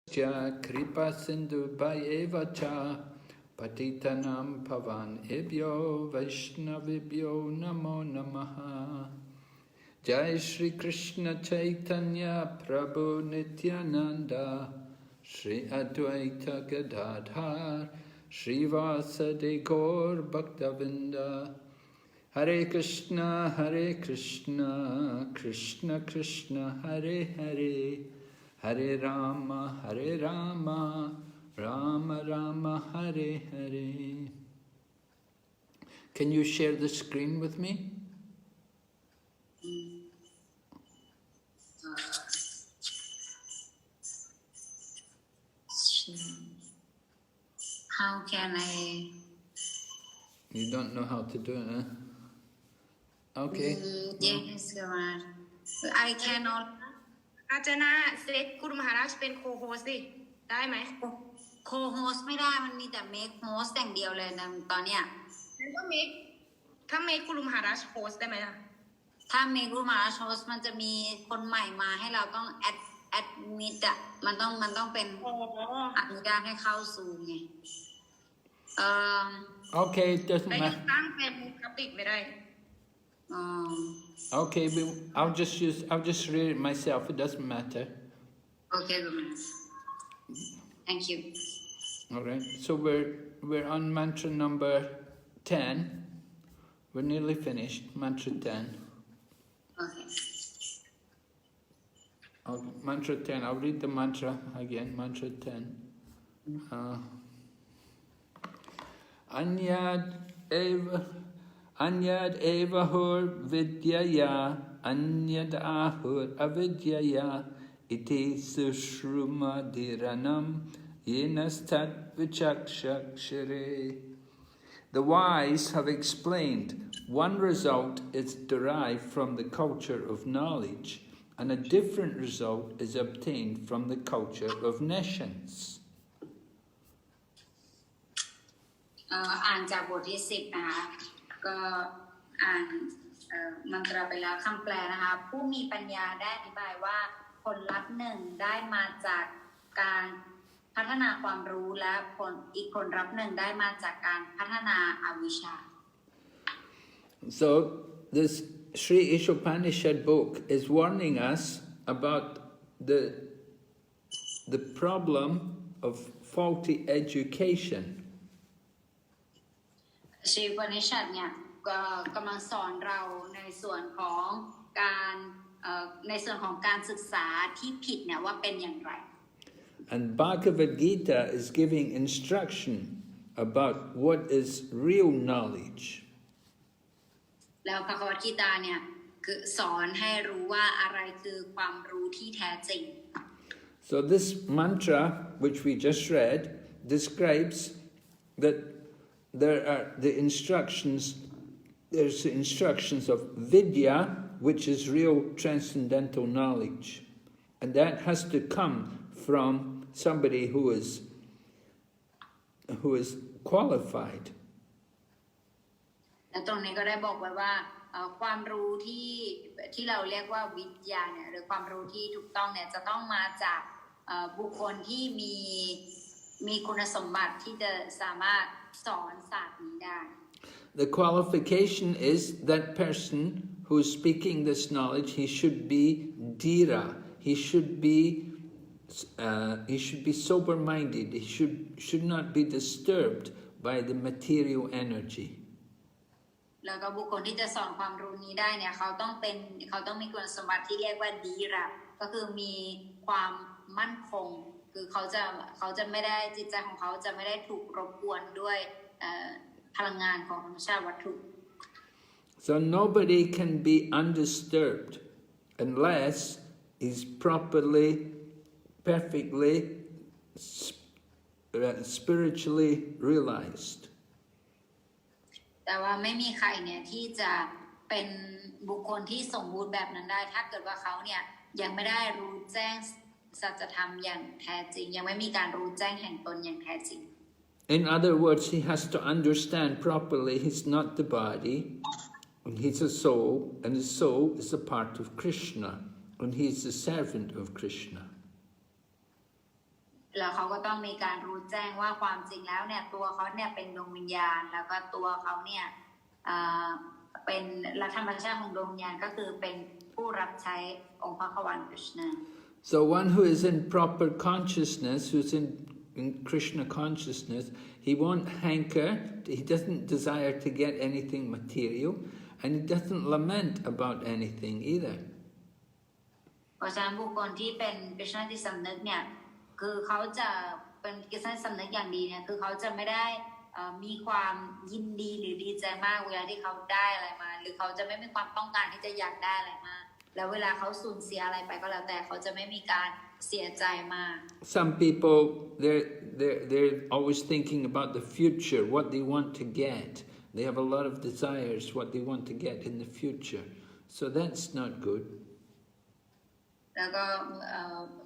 Kripa Sindhu Bhayeva Cha Patitanam Pavan Ebhyo Vaishnavibhyo Namo Namaha. Jai Shri Krishna Chaitanya Prabhu Nityananda Shri Advaita Gadadhar Shri Vasadi Gaur Bhaktavinda. Hare Krishna, Krishna Krishna, Hare Hare, Hare Rama, Rama Rama, Hare Hare. Can you share the screen with me? How can I? You don't know how to do it, huh? Okay. Yes, I cannot. อาจารย์เซตกุลมหาราชเป็นโคโฮสสิได้ไหมโคโฮสไม่ได้มันมีแต่เมคโฮสอย่างเดียวเลยนะตอนเนี้ยงั้นก็เมคถ้าเมคกุลมหาราชโฮสได้ไหมล่ะถ้าเมคกุลมหาราชโฮสมันจะมีคนใหม่มาให้เราต้องแอดมิดอะมันต้องเป็นอนุญาตให้เข้าสู่ไงOkay, it doesn't แต่ยัง matter. ตั้งเป็นกราฟิกไม่ได้Okay, I'll just read it myself. It doesn't matter. Okay, thank you. All right. So we're on mantra number 10. We're nearly finished. Mantra 10. Okay. Mantra 10. I'll read the mantra again. Mantra 10. Anyad eva hur vidyaya, anyad ahur avidyaya, iti sushrumadiranam, yenastat vichakshakshare. The wise have explained one result is derived from the culture of knowledge, and a different result is obtained from the culture of nescience. อ่านจากบทที่10นะคะก็อ่านมันตราไปแล้วคำแปลนะคะผู้มีปัญญาได้อธิบายว่าผลลัพธ์หนึ่งได้มาจากการพัฒนาความรู้และอีกผลลัพธ์หนึ่งได้มาจากการพัฒนาอวิชชา So this Sri Isopanisad book is warning us about the problem of faulty education. ชีวนิชัดเนี่ยกำลังสอนเราในส่วนของการศึกษาที่ผิดเนี่ยว่าเป็นอย่างไร And Bhagavad Gita is giving instruction about what is real knowledge. แล้วพระคัมภีร์เนี่ยคือสอนให้รู้ว่าอะไรคือความรู้ที่แท้จริง So this mantra which we just read describes that there's the instructions of vidya, which is real transcendental knowledge, and that has to come from somebody who is qualified. และตรงนี้ก็ได้บอกไว้ว่าความรู้ที่เราเรียกว่าวิทยาเนี่ยหรือความรู้ที่ถูกต้องเนี่ยจะต้องมาจากบุคคลที่มีคุณสมบัติที่จะสามารถสอนศาสตร์นี้ได้ The qualification is that person who is speaking this knowledge, he should be dhira, he should be sober-minded, he should not be disturbed by the material energy. แล้วก็บุคคลที่จะสอนความรู้นี้ได้เนี่ยเขาต้องมีคุณสมบัติที่เรียกว่าดีระก็คือมีความมั่นคงคือเขาจะไม่ได้จิตใจของเขาจะไม่ได้ถูกรบกวนด้วยพลังงานของธรรมชาติวัตถุ So nobody can be undisturbed unless he's properly, perfectly, spiritually realized. แต่ว่าไม่มีใครเนี่ยที่จะเป็นบุคคลที่สมบูรณ์แบบนั้นได้ถ้าเกิดว่าเขาเนี่ยยังไม่ได้รู้แจ้งสัจธรรมอย่างแท้จริงยังไม่มีการรู้แจ้งแห่งตนอย่างแท้จริง In other words, he has to understand properly he's not the body, and he's a soul, and the soul is a part of Krishna, and he's the servant of Krishna. แล้วเขาก็ต้องมีการรู้แจ้งว่าความจริงแล้วเนี่ยตัวเขาเนี่ยเป็นดวงวิญญาณแล้วก็ตัวเขาเนี่ยเป็นลักษณะธรรมชาติของดวงวิญญาณก็คือเป็นผู้รับใช้องค์พระควานคริชนา So one who is in proper consciousness, who's in Krishna consciousness, he won't hanker, he doesn't desire to get anything material, and he doesn't lament about anything either. เพราะฉะนั้นบุคคลที่เป็นกฤษณจิตสำนึกเนี่ยคือเขาจะเป็นกฤษณจิตสำนึกอย่างดีเนี่ยคือเขาจะไม่ได้มีความยินดีหรือดีใจมากเวลาที่เขาได้อะไรมาหรือเขาจะไม่มีความต้องการที่จะอยากได้อะไรมาแล้วเวลาเขาสูญเสียอะไรไปก็แล้วแต่เขาจะไม่มีการเสียใจมาก Some people they're always thinking about the future, what they want to get. They have a lot of desires, what they want to get in the future. So that's not good. แล้วก็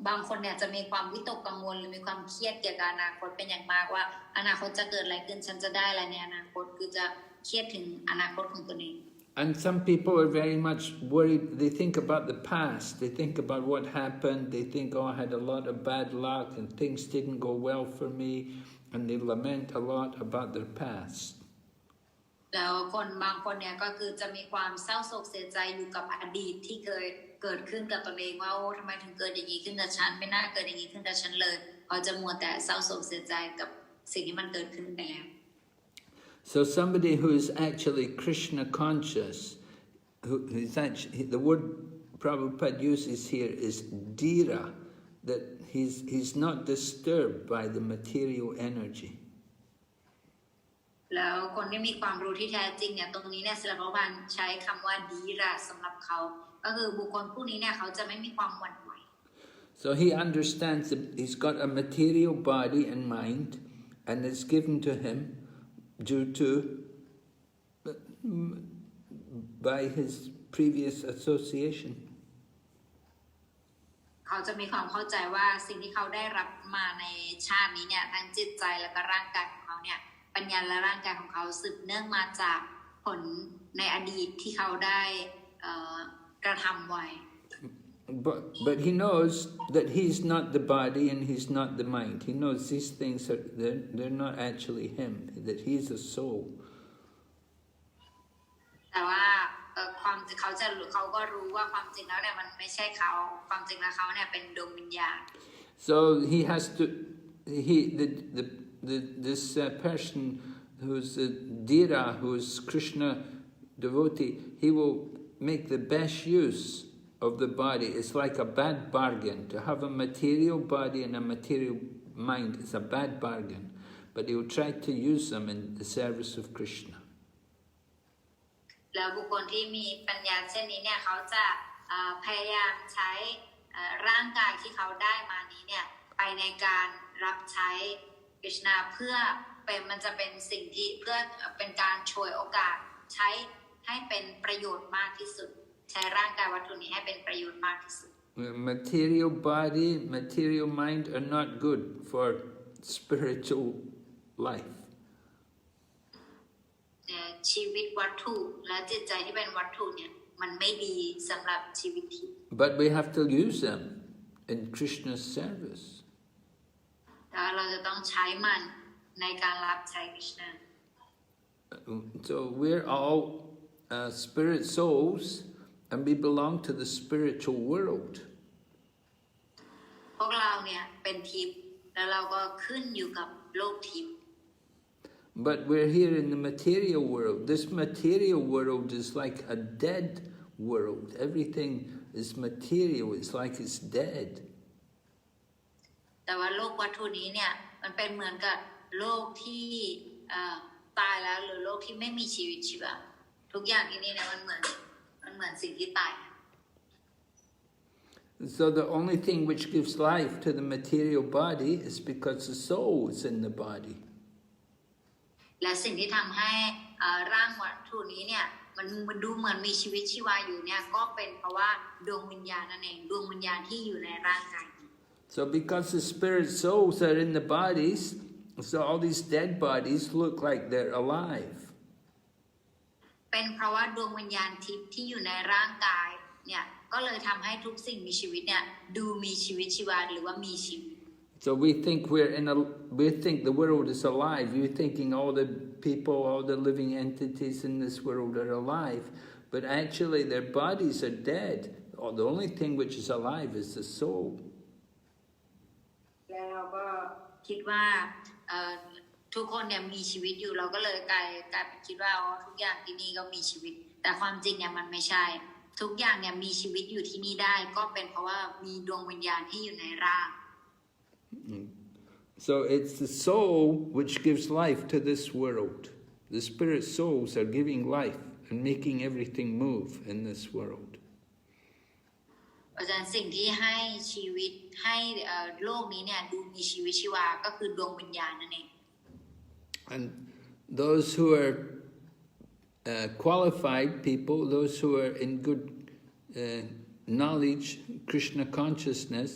บางคนเนี่ยจะมีความวิตกกังวลหรือมีความเครียดเกี่ยวกับอนาคตเป็นอย่างมากว่าอนาคตจะเกิดอะไรขึ้นฉันจะได้อะไรในอนาคตคือจะเครียดถึงอนาคตของตัวเอง And some people are very much worried. They think about the past. They think about what happened. They think, oh, I had a lot of bad luck and things didn't go well for me. And they lament a lot about their past. แล้วคนบางคนเนี่ยก็คือจะมีความเศร้าโศกเสียใจอยู่กับอดีตที่เคยเกิดขึ้นกับตัวเองว่าโอ้ทำไมถึงเกิดอย่างนี้ขึ้นกับฉันไม่น่าเกิดอย่างนี้ขึ้นกับฉันเลยเขาจะมัวแต่เศร้าโศกเสียใจกับสิ่งที่มันเกิดขึ้นไปแล้ว So somebody who is actually Krishna conscious, who is actually, the word Prabhupada uses here is dhira, that he's not disturbed by the material energy. แล้วคนที่มีความรู้ที่แท้จริงเนี่ยตรงนี้เนี่ยศิลปพันธ์ใช้คำว่าดีระสำหรับเขาก็คือบุคคลผู้นี้เนี่ยเขาจะไม่มีความหวั่นไหว So he understands that he's got a material body and mind, and it's given to him due to by his previous association. เขาจะมีความเข้าใจว่าสิ่งที่เขาได้รับมาในชาตินี้เนี่ยทั้งจิตใจและก็ร่างกายของเขาเนี่ยปัญญาและร่างกายของเขาสืบเนื่องมาจากผลในอดีตที่เขาได้กระทำไว้ But he knows that he's not the body and he's not the mind. He knows these things they're not actually him. That he's a soul. แต่ว่าเขาก็รู้ว่าความจริงแล้วเนี่ยมันไม่ใช่เขาความจริงแล้วเขาเนี่ยเป็นดวงวิญญาณ So he has to this person who's a dhira, who's Krishna devotee, he will make the best use of the body. It's like a bad bargain. To have a material body and a material mind is a bad bargain. But he will try to use them in the service of Krishna. แล้วบุคคลที่มีปัญญาเช่นนี้เนี่ยเขาจะพยายามใช้ร่างกายที่เขาได้มานี้เนี่ยไปในการรับใช้กฤษณาเพื่อมันจะเป็นสิ่งที่เพื่อเป็นการฉวยโอกาสใช้ให้เป็นประโยชน์มากที่สุดใช้ร่างกายวัตถุนี้ให้เป็นประโยชน์มากที่สุด Material body, material mind are not good for spiritual life. ชีวิตวัตถุและจิตใจที่เป็นวัตถุเนี่ยมันไม่ดีสำหรับชีวิตที่ But we have to use them in Krishna's service. แต่เราจะต้องใช้มันในการรับใช้กฤษณา So we're all spirit souls and we belong to the spiritual world. พวกเราเนี่ยเป็นทิพย์แล้วเราก็ขึ้นอยู่กับโลกทิพย์ But we're here in the material world. This material world is like a dead world. Everything is material. It's like it's dead. แต่ว่าโลกวัตถุนี้เนี่ยมันเป็นเหมือนกับโลกที่ตายแล้วหรือโลกที่ไม่มีชีวิตชีวาทุกอย่างที่นี่เนี่ยมันเหมือนสิ่งที่ตาย So the only thing which gives life to the material body is because the soul is in the body. และสิ่งที่ทำให้ร่างวัตถุนี้เนี่ยมันดูเหมือนมีชีวิตชีวาอยู่เนี่ยก็เป็นเพราะว่าดวงวิญญาณนั่นเองดวงวิญญาณที่อยู่ในร่างกาย So because the spirit souls are in the bodies, so all these dead bodies look like they're alive. เป็นเพราะว่าดวงวิญญาณทิพย์ที่อยู่ในร่างกายเนี่ยก็เลยทำให้ทุกสิ่งมีชีวิตเนี่ยดูมีชีวิตชีวาหรือว่ามีชีวิต So we think we think the world is alive. You're thinking all the people, all the living entities in this world are alive, but actually their bodies are dead. Or the only thing which is alive is the soul. แล้วเราก็คิดว่าทุกคนเนี่ยมีชีวิตอยู่เราก็เลยกลายเป็นคิดว่าอ๋อทุกอย่างที่นี่ก็มีชีวิตแต่ความจริงเนี่ยมันไม่ใช่ทุกอย่างเนี่ยมีชีวิตอยู่ที่นี่ได้ก็เป็นเพราะว่ามีดวงวิญญาณที่อยู่ในร่าง So it's the soul which gives life to this world. The spirit souls are giving life and making everything move in this world. เพราะฉะนั้นสิ่งที่ให้ชีวิตให้โลกนี้เนี่ยดูมีชีวิตชีวาก็คือดวงวิญญาณนั่นเอง And those who are qualified people, those who are in good knowledge, Krishna consciousness,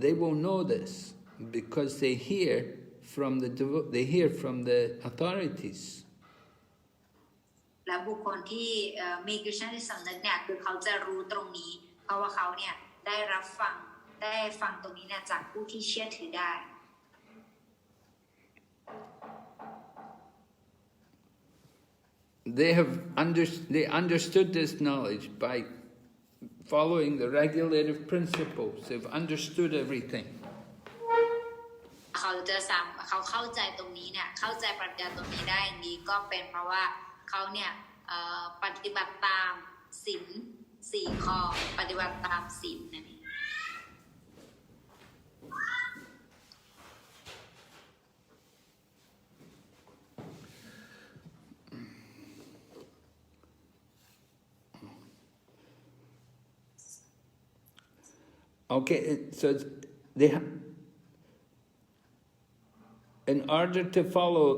they will know this because they hear from the authorities. และบุคคลที่มีกฤษณะสำนึกเนี่ยคือเขาจะรู้ตรงนี้เพราะว่าเขาเนี่ยได้ฟังตรงนี้เนี่ยจากผู้ที่เชื่อถือได้ They understood this knowledge by following the regulative principles. They've understood everything. เขาเข้าใจตรงนี้เนี่ยเข้าใจปรัชญาตรงนี้ได้อย่างนี้ก็เป็นเพราะว่าเขาเนี่ยปฏิบัติตามศีล4 ข้อปฏิบัติตามศีลนั่นเอง Okay, so in order to follow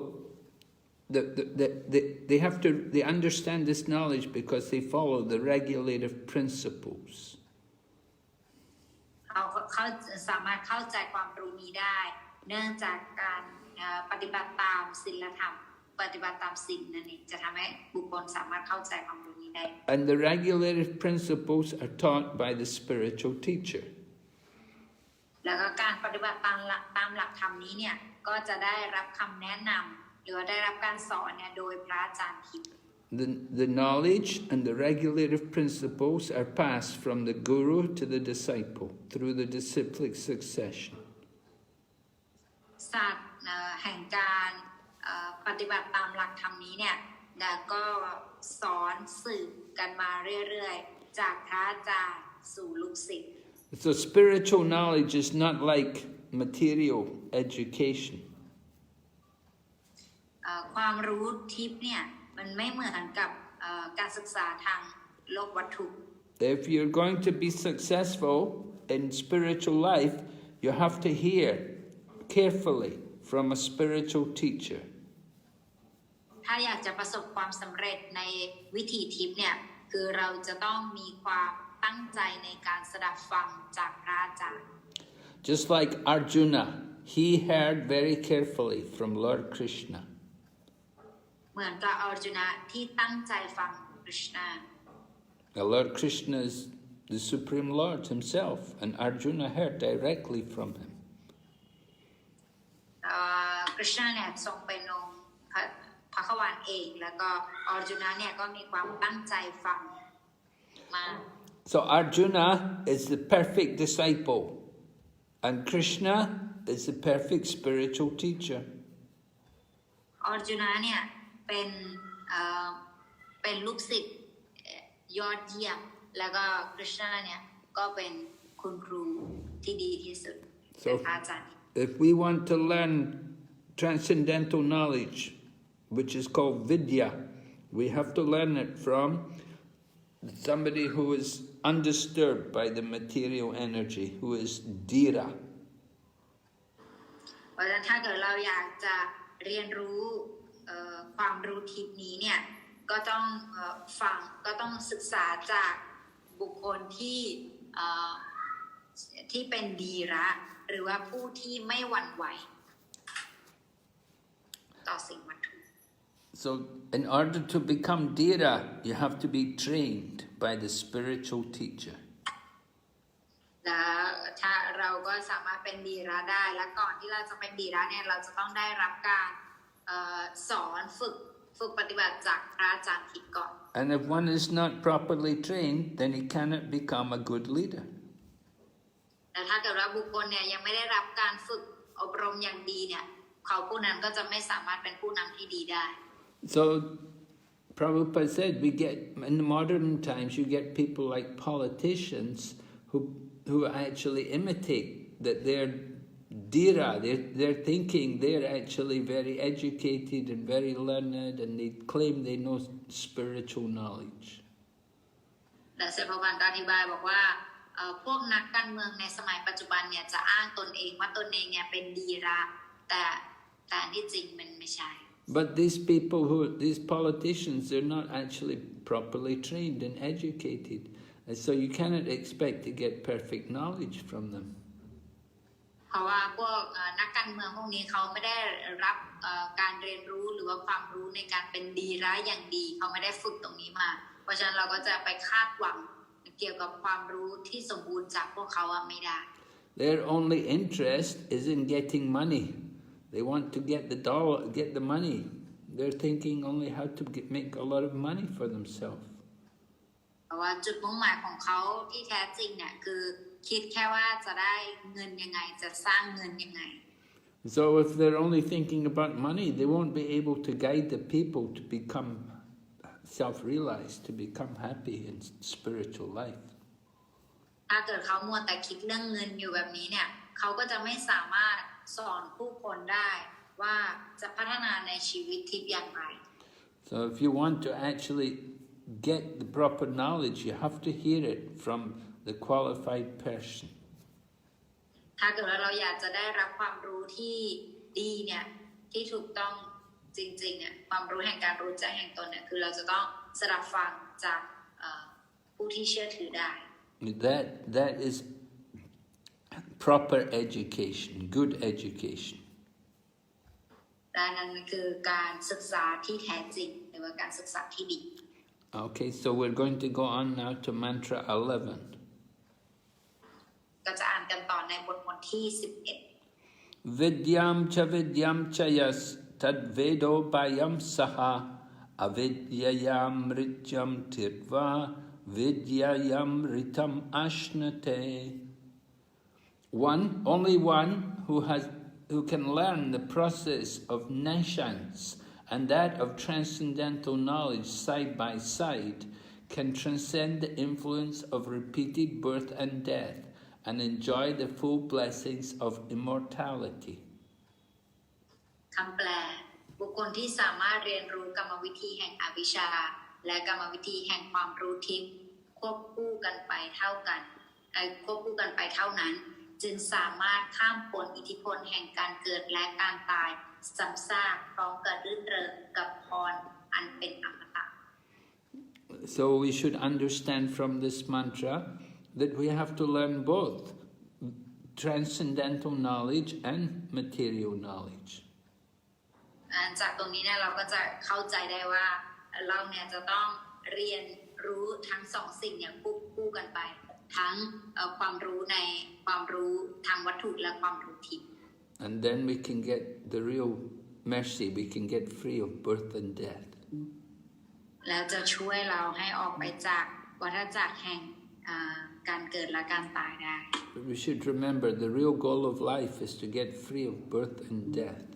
they understand this knowledge because they follow the regulative principles. เขาสามารถเข้าใจความรู้นี้ได้เนื่องจากการปฏิบัติตามศีลธรรมปฏิบัติตามศีลนั่นเองจะทำให้บุคคลสามารถเข้าใจความรู้นี้ได้ And the regulative principles are taught by the spiritual teacher. แล้วก็การปฏิบัติตามหลักธรรมนี้เนี่ยก็จะได้รับคำแนะนำหรือว่าได้รับการสอนเนี่ยโดยพระอาจารย์ทิพย์ The knowledge and the regulative principles are passed from the guru to the disciple through the disciplic succession. ศาสตร์แห่งการปฏิบัติตามหลักธรรมนี้เนี่ยแล้วก็สอนสืบกันมาเรื่อยๆจากพระอาจารย์สู่ลูกศิษย์ So spiritual knowledge is not like material education. ความรู้ทิพย์เนี่ยมันไม่เหมือนกับการศึกษาทางโลกวัตถุ If you're going to be successful in spiritual life, you have to hear carefully from a spiritual teacher. ถ้าอยากจะประสบความสำเร็จในวิถีทิพย์เนี่ยคือเราจะต้องมีความตั้งใจในการสดับฟังจากพระอาจารย์ Just like Arjuna, he heard very carefully from Lord Krishna. เหมือนกับอร์จุนะที่ตั้งใจฟังคริชนา The Lord Krishna is the Supreme Lord himself, and Arjuna heard directly from him. คริชนาเนี่ยทรงเป็นองค์พระขวานเองแล้วก็อร์จุนะเนี่ยก็มีความตั้งใจฟังมา So Arjuna is the perfect disciple, and Krishna is the perfect spiritual teacher. อร์จุนะเนี่ยเป็นลูกศิษย์ยอดเยี่ยมแล้วก็คริชนาเนี่ยก็เป็นคุณครูที่ดีที่สุดเป็นอาจารย์ If we want to learn transcendental knowledge, which is called vidya, we have to learn it from somebody who is undisturbed by the material energy, who is dhira. เพราะฉะนั้นถ้าเกิดเราอยากจะเรียนรู้ความรู้ทิพย์นี้เนี่ยก็ต้องฟังก็ต้องศึกษาจากบุคคลที่เป็นดีระหรือว่าผู้ที่ไม่หวั่นไหวต่อสิ่งวัตถุ So in order to become dhira, you have to be trained by the spiritual teacher. แล้วถ้าเราก็สามารถเป็นดีระได้และก่อนที่เราจะเป็นดีระเนี่ยเราจะต้องได้รับการสอนฝึกปฏิบัติจากพระอาจารย์ทิศก่อน And if one is not properly trained, then he cannot become a good leader. แต่ถ้าเกิดว่าบุคคลเนี่ยยังไม่ได้รับการฝึกอบรมอย่างดีเนี่ยเขาผู้นั้นก็จะไม่สามารถเป็นผู้นำที่ดีได้ So Prabhupada said, we get in modern times you get people like politicians who actually imitate that they're Dira, they're thinking they're actually very educated and very learned, and they claim they know spiritual knowledge. และเสพวันก็อธิบายบอกว่าพวกนักการเมืองในสมัยปัจจุบันเนี่ยจะอ้างตนเองว่าตนเองเนี่ยเป็นดีระแต่ที่จริงมันไม่ใช่ But these politicians, they're not actually properly trained and educated, and so you cannot expect to get perfect knowledge from them. เพราะว่าพวกนักการเมืองพวกนี้เขาไม่ได้รับการเรียนรู้หรือว่าความรู้ในการเป็นดีร้ายอย่างดีเขาไม่ได้ฝึกตรงนี้มาเพราะฉะนั้นเราก็จะไปคาดหวังเกี่ยวกับความรู้ที่สมบูรณ์จากพวกเขาไม่ได้ Their only interest is in getting money. They want to get the dollar, get the money. They're thinking only how to make a lot of money for themselves. เพราะว่าจุดมุ่งหมายของเขาที่แท้จริงเนี่ยคือคิดแค่ว่าจะได้เงินยังไงจะสร้างเงินยังไง So if they're only thinking about money, they won't be able to guide the people to become self-realized, to become happy in spiritual life. ถ้าเกิดเขามัวแต่คิดเรื่องเงินอยู่แบบนี้เนี่ยเขาก็จะไม่สามารถสอนผู้คนได้ว่าจะพัฒนาในชีวิตทิพย์อย่างไร So if you want to actually get the proper knowledge, you have to hear it from the qualified person. ถ้าเกิดว่าเราอยากจะได้รับความรู้ที่ดีเนี่ยที่ถูกต้องจริงๆเนี่ยความรู้แห่งการรู้แจ้งแห่งตนเนี่ยคือเราจะต้องสดับฟังจากผู้ที่เชื่อถือได้ That is proper education, good education. และนั่นคือการศึกษาที่แท้จริงหรือว่าการศึกษาที่ดี Okay, so we're going to go on now to mantra 11. ก็จะอ่านกันต่อในบทที่11 Vidyam cha yas tad vedo bayam saha avidyayam rityam tirva vidyayam ritam ashnate. Only one who can learn the process of nashans and that of transcendental knowledge side by side can transcend the influence of repeated birth and death and enjoy the full blessings of immortality. คำแปลบุคคลที่สามารถเรียนรู้กรรมวิธีแห่งอวิชชาและกรรมวิธีแห่งความรู้ทิพย์ควบคู่กันไปเท่านั้นจึงสามารถข้ามพ้นอิทธิพลแห่งการเกิดและการตายซ้ำซากพร้อมกับรื่นเริงกับพรอันเป็นอมตะ So we should understand from this mantra that we have to learn both transcendental knowledge and material knowledge. จากตรงนี้เนี่ยเราก็จะเข้าใจได้ว่าเราเนี่ยจะต้องเรียนรู้ทั้งสองสิ่งเนี่ยคู่กันไปทั้งความรู้ในความรู้ทางวัตถุและความรู้ทิพย์ And then we can get the real mercy, we can get free of birth and death. แล้วจะช่วยเราให้ออกไปจากวัฏจักรแห่งการเกิดและการตายได้ But we should remember the real goal of life is to get free of birth and death.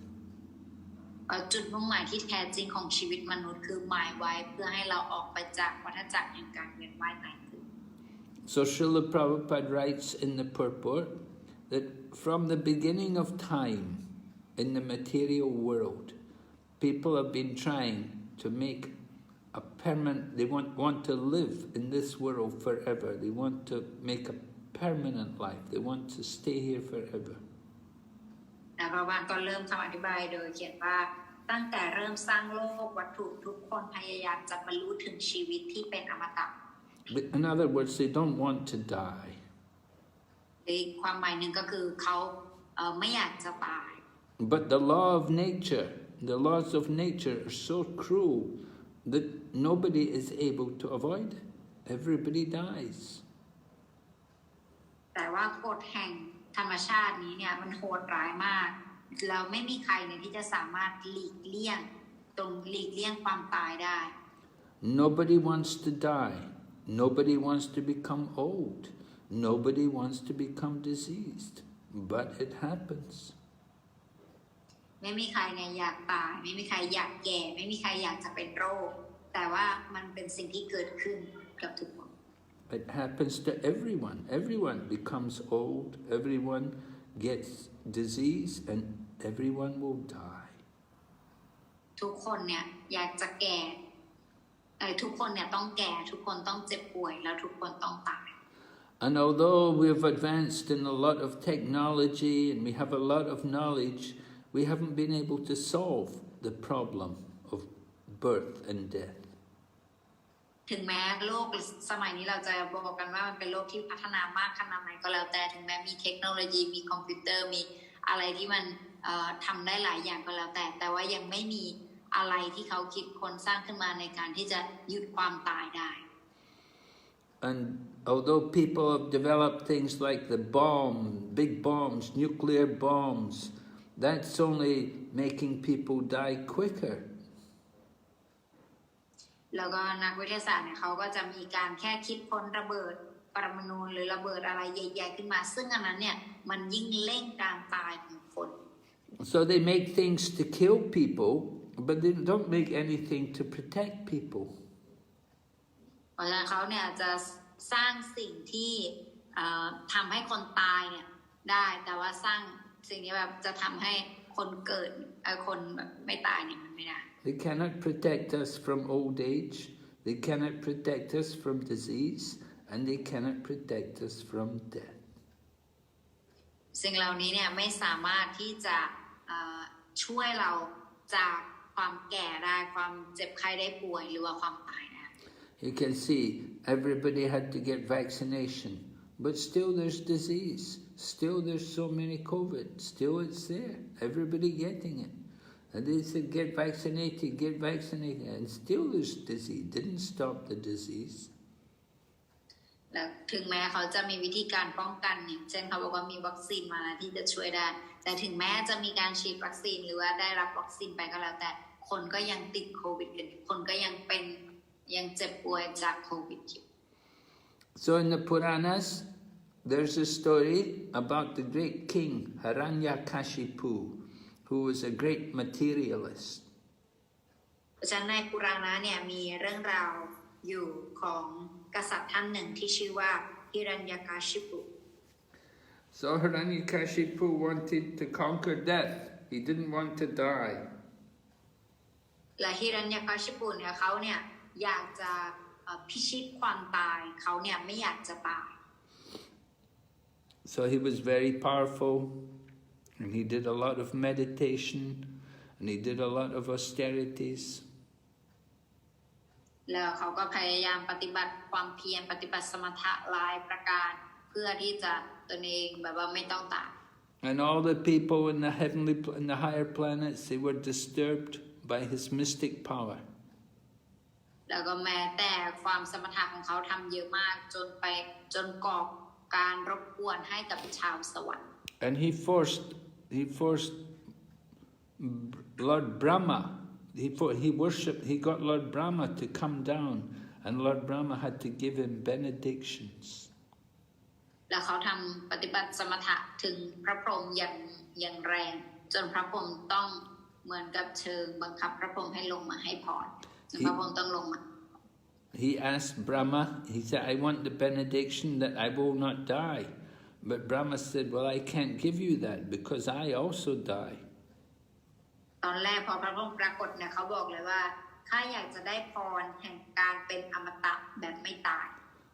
จุดมุ่งหมายที่แท้จริงของชีวิตมนุษย์คือหมายไว้เพื่อให้เราออกไปจากวัฏจักรแห่งการเวียนว่ายตายเกิด So Srila Prabhupada writes in the purport that from the beginning of time in the material world, people have been trying to make a permanent, they want to live in this world forever. They want to make a permanent life. They want to stay here forever. พระบาลก็เริ่มคำอธิบายโดยเขียนว่าตั้งแต่เริ่มสร้างโลกวัตถุทุกคนพยายามจะบรรลุถึงชีวิตที่เป็นอมตะ In other words, they don't want to die. อีกความหมายหนึ่งก็คือเขาไม่อยากจะตาย But the law of nature, the laws of nature are so cruel that nobody is able to avoid it. Everybody dies. แต่ว่ากฎแห่งธรรมชาตินี้เนี่ยมันโหดร้ายมากเราไม่มีใครเนี่ยที่จะสามารถหลีกเลี่ยงความตายได้ Nobody wants to die. Nobody wants to become old. Nobody wants to become diseased. But it happens. ไม่มีใครเนี่ยอยากตายไม่มีใครอยากแก่ไม่มีใครอยากจะเป็นโรคแต่ว่ามันเป็นสิ่งที่เกิดขึ้นกับทุกคน It happens to everyone. Everyone becomes old. Everyone gets disease and everyone will die. ทุกคนเนี่ยอยากจะแก่ทุกคนเนี่ยต้องแก่ทุกคนต้องเจ็บป่วยแล้วทุกคนต้องตาย And although we've advanced in a lot of technology and we have a lot of knowledge, we haven't been able to solve the problem of birth and death. ถึงแม้โลกสมัยนี้เราจะบอกกันว่ามันเป็นโลกที่พัฒนามากขนาดไหนก็แล้วแต่ถึงแม้มีเทคโนโลยีมีคอมพิวเตอร์มีอะไรที่มันทำได้หลายอย่างก็แล้วแต่ว่ายังไม่มีอะไรที่เขาคิดคนสร้างขึ้นมาในการที่จะหยุดความตายได้ And although people have developed things like the bomb, big bombs, nuclear bombs, that's only making people die quicker. แล้วก็นักวิทยาศาสตร์เนี่ยเขาก็จะมีการแค่คิดค้นระเบิดปรมาณูหรือระเบิดอะไรใหญ่ๆขึ้นมาซึ่งอันนั้นเนี่ยมันยิ่งเร่งการตายของคน So they make things to kill people, but they don't make anything to protect people. เพราะฉะนั้นเขาเนี่ยจะสร้างสิ่งที่ทำให้คนตายเนี่ยได้แต่ว่าสร้างสิ่งที่แบบจะทำให้คนเกิดคนแบบไม่ตายเนี่ยมันไม่ได้ They cannot protect us from old age, they cannot protect us from disease, and they cannot protect us from death. สิ่งเหล่านี้เนี่ยไม่สามารถที่จะช่วยเราจากความแก่ได้ความเจ็บไข้ได้ป่วยหรือว่าความตายได้ You can see everybody had to get vaccination, but still there's disease, still there's so many COVID, still it's there, everybody getting it. And they said get vaccinated, and still there's disease, didn't stop the disease. แล้วถึงแม้เขาจะมีวิธีการป้องกันอย่างเช่นเขาบอกว่ามีวัคซีนมาที่จะช่วยได้แต่ถึงแม้จะมีการฉีดวัคซีนหรือว่าได้รับวัคซีนไปก็แล้วแต่คนก็ยังติดโควิดกันคนก็ยังเจ็บป่วยจากโควิดอยู่ So in the Puranas, there's a story about the great king Hiranyakashipu, who was a great materialist. เพราะฉะนั้นในปุราณะเนี่ยมีเรื่องราวอยู่ของกษัตริย์ท่านหนึ่งที่ชื่อว่าฮิรัญยกาชิปุ So Hiranyakashipu wanted to conquer death. He didn't want to die. และฮิรัญยกาชิปุเนี่ยเขาเนี่ยอยากจะพิชิตความตายเขาเนี่ยไม่อยากจะตาย So he was very powerful, and he did a lot of meditation, and he did a lot of austerities. แล้วเขาก็พยายามปฏิบัติความเพียรปฏิบัติสมถะหลายประการเพื่อที่จะตนเองแบบว่าไม่ต้องตาย And all the people in the higher planets, they were disturbed by his mystic power. แล้วก็แม้แต่ความสมถะของเขาทำเยอะมากจนก่อการรบกวนให้กับชาวสวรรค์ And he forced Lord Brahma. He got Lord Brahma to come down, and Lord Brahma had to give him benedictions. แล้วเขาทำปฏิบัติสมถะถึงพระพรหมอย่างแรงจนพระพรหมต้องเหมือนกับเชิงบังคับพระพรหมให้ลงมาให้พรพระพรหมต้องลงมา He asked Brahma, he said, I want the benediction that I will not die. But Brahma said, well, I can't give you that because I also die. ตอนแรกพอพระพรหมปรากฏเนี่ยเขาบอกเลยว่าข้าอยากจะได้พรแห่งการเป็นอมตะแบบไม่ตาย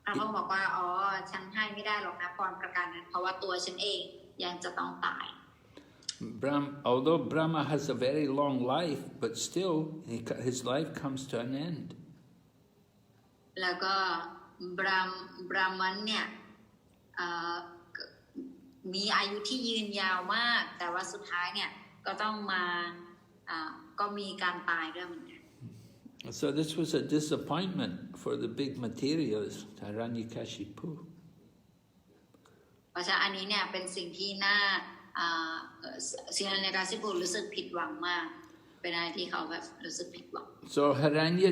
พระพรหมบอกว่าอ๋อฉันให้ไม่ได้หรอกนะพรประการนั้นเพราะว่าตัวฉันเองยังจะต้องตาย Although Brahma has a very long life, but still his life comes to an end. แล้วก็บราหมณ์เนี่ยมีอายุที่ยืนยาวมากแต่ว่าสุดท้ายเนี่ยก็ต้องมาก็มีการตายด้วยเหมือนกัน So this was a disappointment for the big materialist, Hiranyakashipu. เพราะฉะนั้นอันนี้เนี่ยเป็นสิ่งที่น่าฮิรัญญกาชิปุรู้สึกผิดหวังมากเป็นอะไรที่เขาแบบรู้สึกผิดหวัง So Haranya,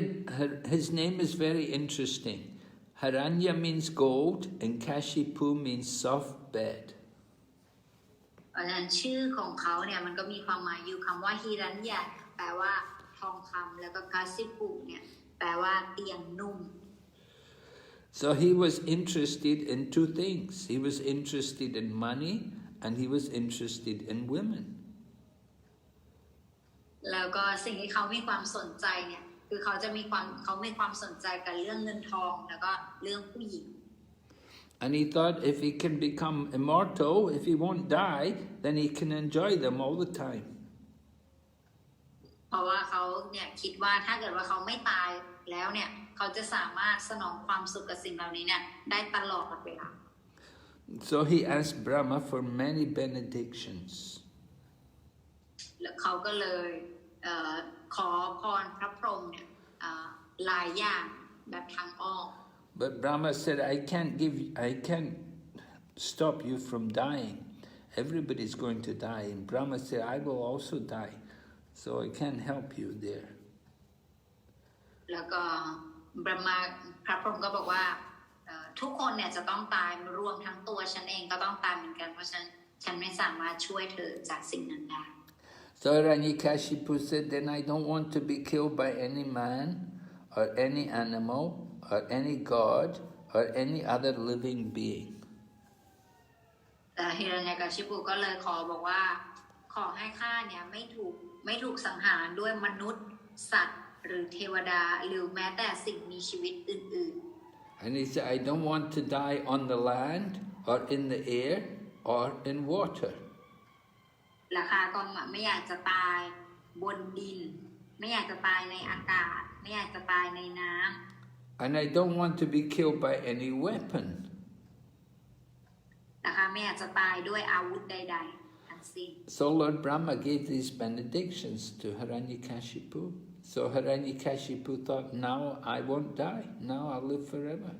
his name is very interesting. Haranya means gold and Kashipu means soft bed. เพราะฉะนั้นชื่อของเขาเนี่ยมันก็มีความหมายอยู่คำว่าฮิรัญญะแปลว่าทองคำแล้วก็คาซิปุเนี่ยแปลว่าเตียงนุ่ม So he was interested in two things. He was interested in money and he was interested in women. แล้วก็สิ่งที่เขามีความสนใจเนี่ยคือเขามีความสนใจกับเรื่องเงินทองแล้วก็เรื่องผู้หญิง And he thought if he can become immortal, if he won't die, then he can enjoy them all the time. เพราะว่าเขาเนี่ยคิดว่าถ้าเกิดว่าเขาไม่ตายแล้วเนี่ยเขาจะสามารถสนองความสุขกับสิ่งเหล่านี้เนี่ยได้ตลอดเวลา So he asked Brahma for many benedictions. แล้วเขาก็เลยขอพรพระพรหมเนี่ยหลายอย่างแบบทางอ้อม But Brahma said, I can't stop you from dying. Everybody's going to die. And Brahma said, I will also die. So I can't help you there. แล้วก็พระพรหมก็บอกว่าทุกคนเนี่ยจะต้องตายรวมทั้งตัวฉันเองก็ต้องตายเหมือนกันเพราะฉะนั้นฉันไม่สามารถช่วยเธอจากสิ่งนั้นได้ So Hiranyakashipu said, then I don't want to be killed by any man or any animal or any god or any other living being. แต่ฮิรัญญกชิปุก็เลยบอกว่าขอให้ข้าเนี่ยไม่ถูกสังหารด้วยมนุษย์สัตว์หรือเทวดาหรือแม้แต่สิ่งมีชีวิตอื่นๆ And he said, I don't want to die on the land or in the air or in water. และข้าก็ไม่อยากจะตายบนดินไม่อยากจะตายในอากาศไม่อยากจะตายในน้ำ And I don't want to be killed by any weapon. และข้าไม่อยากจะตายด้วยอาวุธใดๆทั้งสิ้น So Lord Brahma gave these benedictions to Hiranyakashipu. So Hiranyakashipu thought, now I won't die. Now I'll live forever.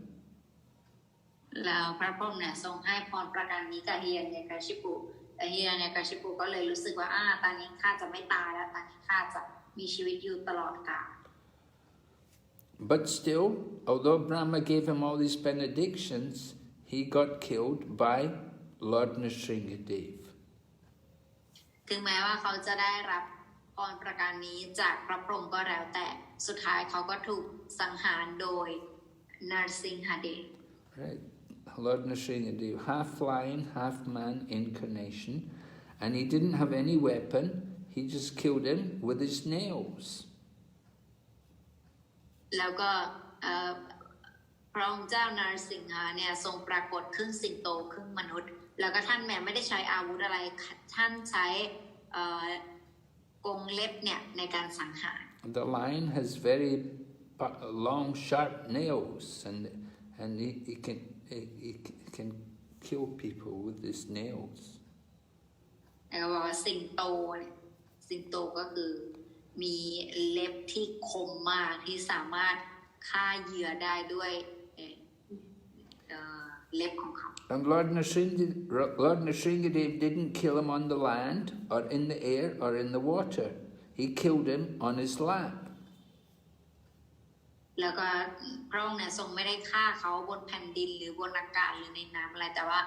แล้วพระพรหมเนี่ยทรงให้พรประการนี้กับฮิรัญญกชิปุแต่ฮิรัญญกชิปุก็เลยรู้สึกว่าตอนนี้ข้าจะไม่ตายแล้วตอนนี้ข้าจะมีชีวิตอยู่ตลอดกาล But still, although Brahma gave him all these benedictions, he got killed by Lord Nrsingadev. ถึงแม้ว่าเขาจะได้รับพรประการนี้จากพระพรหมก็แล้วแต่สุดท้ายเขาก็ถูกสังหารโดยนรสิงหเดช Right. Lord Nrsingadev, half lion, half man incarnation, and he didn't have any weapon. He just killed him with his nails. แล้วก็พระองค์เจ้านรสิงหะเนี่ยทรงปรากฏครึ่งสิงโตครึ่งมนุษย์แล้วก็ท่านแม้ไม่ได้ใช้อาวุธอะไรท่านใช้กรงเล็บเนี่ยในการสังหาร The lion has very long, sharp nails, and he can kill people with his nails. แล้วก็บอกว่าสิงโตก็คือมีเล็บที่คมมากที่สามารถฆ่าเหยื่อได้ด้วยเล็บของเขา And Lord Nrsingadev didn't kill him on the land, or in the air, or in the water. He killed him on his lap. แล้วก็พระองค์เนี่ยทรงไม่ได้ฆ่าเขาบนแผ่นดินหรือบนอากาศหรือในน้ำอะไรแต่ว่า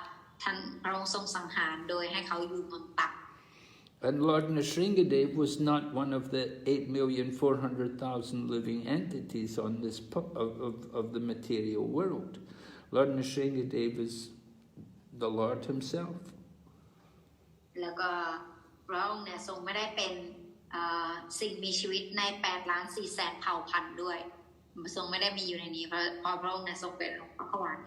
ท่านพระองค์ทรงสังหารโดยให้เขาอยู่บนตัก And Lord Nrsingadev was not one of the 8,400,000 living entities on this of the material world. Lord Nrsingadev is the Lord himself. แล้วก็พระองค์เนี่ยทรงไม่ได้เป็นสิ่งมีชีวิตใน8,400,000เผ่าพันธุ์ด้วยทรงไม่ได้มีอยู่ในนี้เพราะพระองค์เนี่ยทรงเป็นพระขวาน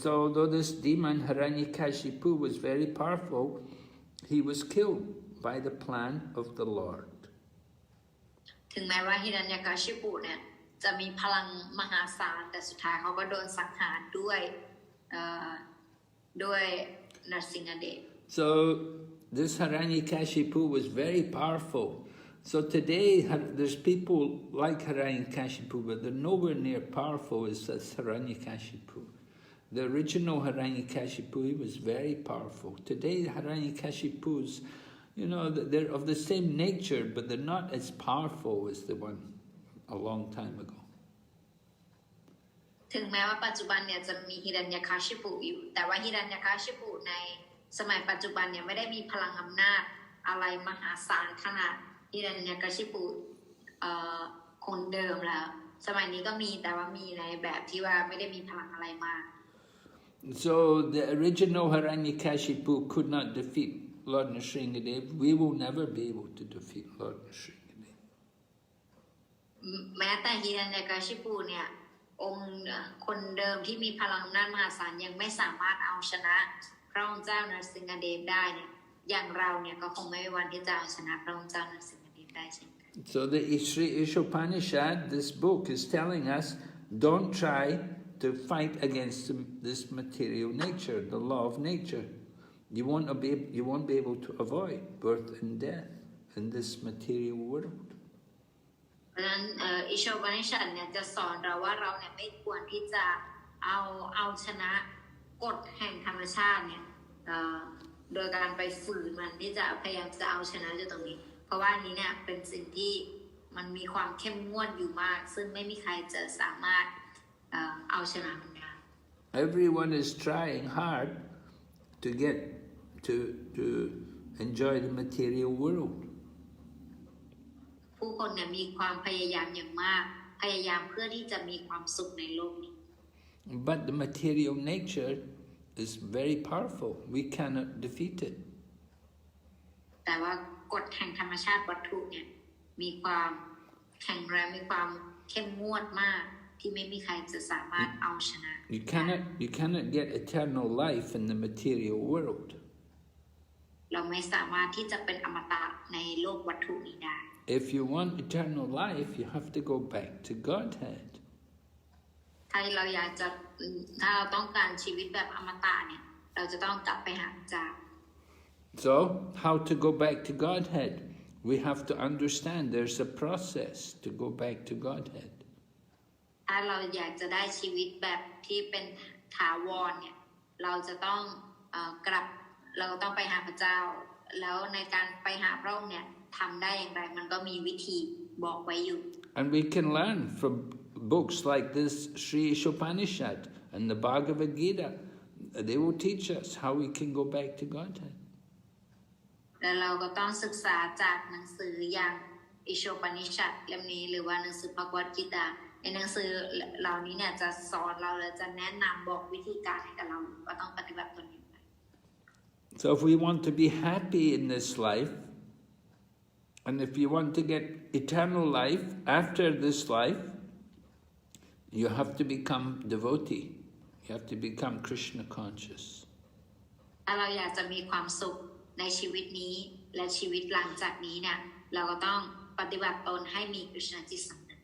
So though this demon Hiranyakashipu was very powerful, he was killed by the plan of the Lord. ถึงแม้ว่าฮิรัญญกชิปุเนี่ยจะมีพลังมหาศาลแต่สุดท้ายเขาก็โดนสังหารด้วยนรสิงหเดช So this Hiranyakashipu was very powerful. So today there's people like Hiranyakashipu, but they're nowhere near powerful as this Hiranyakashipu. The original Hiranyakashipu was very powerful. Today, Hiranyakashipus, you know, they're of the same nature, but they're not as powerful as the one a long time ago. ถึงแม้ว่าปัจจุบันเนี่ยจะมีฮิรัญยคาชิปุอยู่แต่ว่าฮิรัญยคาชิปุในสมัยปัจจุบันเนี่ยไม่ได้มีพลังอำนาจอะไรมหาศาลขนาดฮิรัญยคาชิปุคนเดิมแล้วสมัยนี้ก็มีแต่ว่ามีในแบบที่ว่าไม่ได้มีพลังอะไรมาก So the original Hiranyakashipu could not defeat Lord Nrsingadev. We will never be able to defeat Lord Nrsingadev. แม้แต่ฮิรัญยคาชิปุเนี่ยองค์คนเดิมที่มีพลังอำนาจมหาศาลยังไม่สามารถเอาชนะพระองค์เจ้านรสิงหเดชได้เนี่ยอย่างเราเนี่ยก็คงไม่มีวันที่จะเอาชนะพระองค์เจ้านรสิงหเดชได้เช่นกัน So the Isopanisad, this book, is telling us, don't try to fight against this material nature, the law of nature. You won't be able to avoid birth and death in this material world. เพราะฉะนั้นอิโชปนิชัดเนี่ยจะสอนเราว่าเราเนี่ยไม่ควรที่จะเอาชนะกฎแห่งธรรมชาติเนี่ยโดยการไปฝืนมันที่จะพยายามจะเอาชนะอยู่ตรงนี้เพราะว่านี้เนี่ยเป็นสิ่งที่มันมีความเข้มงวดอยู่มากซึ่งไม่มีใครจะสามารถเอาชนะมันได้ Everyone is trying hard to get to enjoy the material world. ผู้คนเนี่ยมีความพยายามอย่างมากพยายามเพื่อที่จะมีความสุขในโลกนี้ But the material nature is very powerful. We cannot defeat it. แต่ว่ากฎแห่งธรรมชาติวัตถุเนี่ยมีความแข็งแรงมีความเข้มงวดมากที่ไม่มีใครจะสามารถเอาชนะ You cannot get eternal life in the material world. เราไม่สามารถที่จะเป็นอมตะในโลกวัตถุนี้ได้ If you want eternal life, you have to go back to Godhead. ถ้าเราต้องการชีวิตแบบอมตะเนี่ยเราจะต้องกลับไปหาเจ้า So, how to go back to Godhead? We have to understand there's a process to go back to Godhead. ถ้าเราอยากจะได้ชีวิตแบบที่เป็นถาวรเนี่ยเราจะต้องเราต้องไปหาพระเจ้าแล้วในการไปหาพระองค์เนี่ยทำได้อย่างไรมันก็มีวิธีบอกไว้อยู่ And we can learn from books like this Sri Isopanisad and the Bhagavad Gita. They will teach us how we can go back to Godhead. และเราก็ต้องศึกษาจากหนังสืออย่างอิโชปนิชัดเล่มนี้หรือว่าหนังสือภควตกิตาในหนังสือเหล่านี้เนี่ยจะสอนเราและจะแนะนำบอกวิธีการให้กับเราว่าต้องปฏิบัติตนอย่างไร So if we want to be happy in this life, and if you want to get eternal life after this life, you have to become devotee. You have to become Krishna conscious. ถ้าเราอยากจะมีความสุขในชีวิตนี้และชีวิตหลังจากนี้เนี่ยเราก็ต้องปฏิบัติตนให้มีกฤษณจิตสำนึก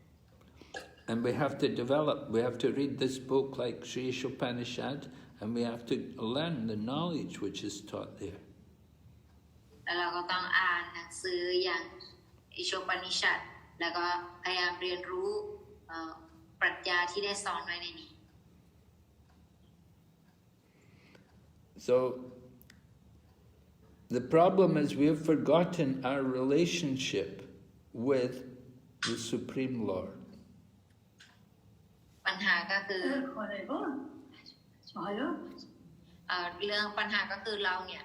And we have to read this book like Sri Isopanisad, and we have to learn the knowledge which is taught there. แล้วเราก็ต้องอ่านหนังสืออย่างอิโชปนิชัดแล้วก็พยายามเรียนรู้ปรัชญาที่ได้สอนไว้ในนี้ So the problem is we have forgotten our relationship with the Supreme Lord. ปัญหาก็คือเรื่องปัญหาก็คือเราเนี่ย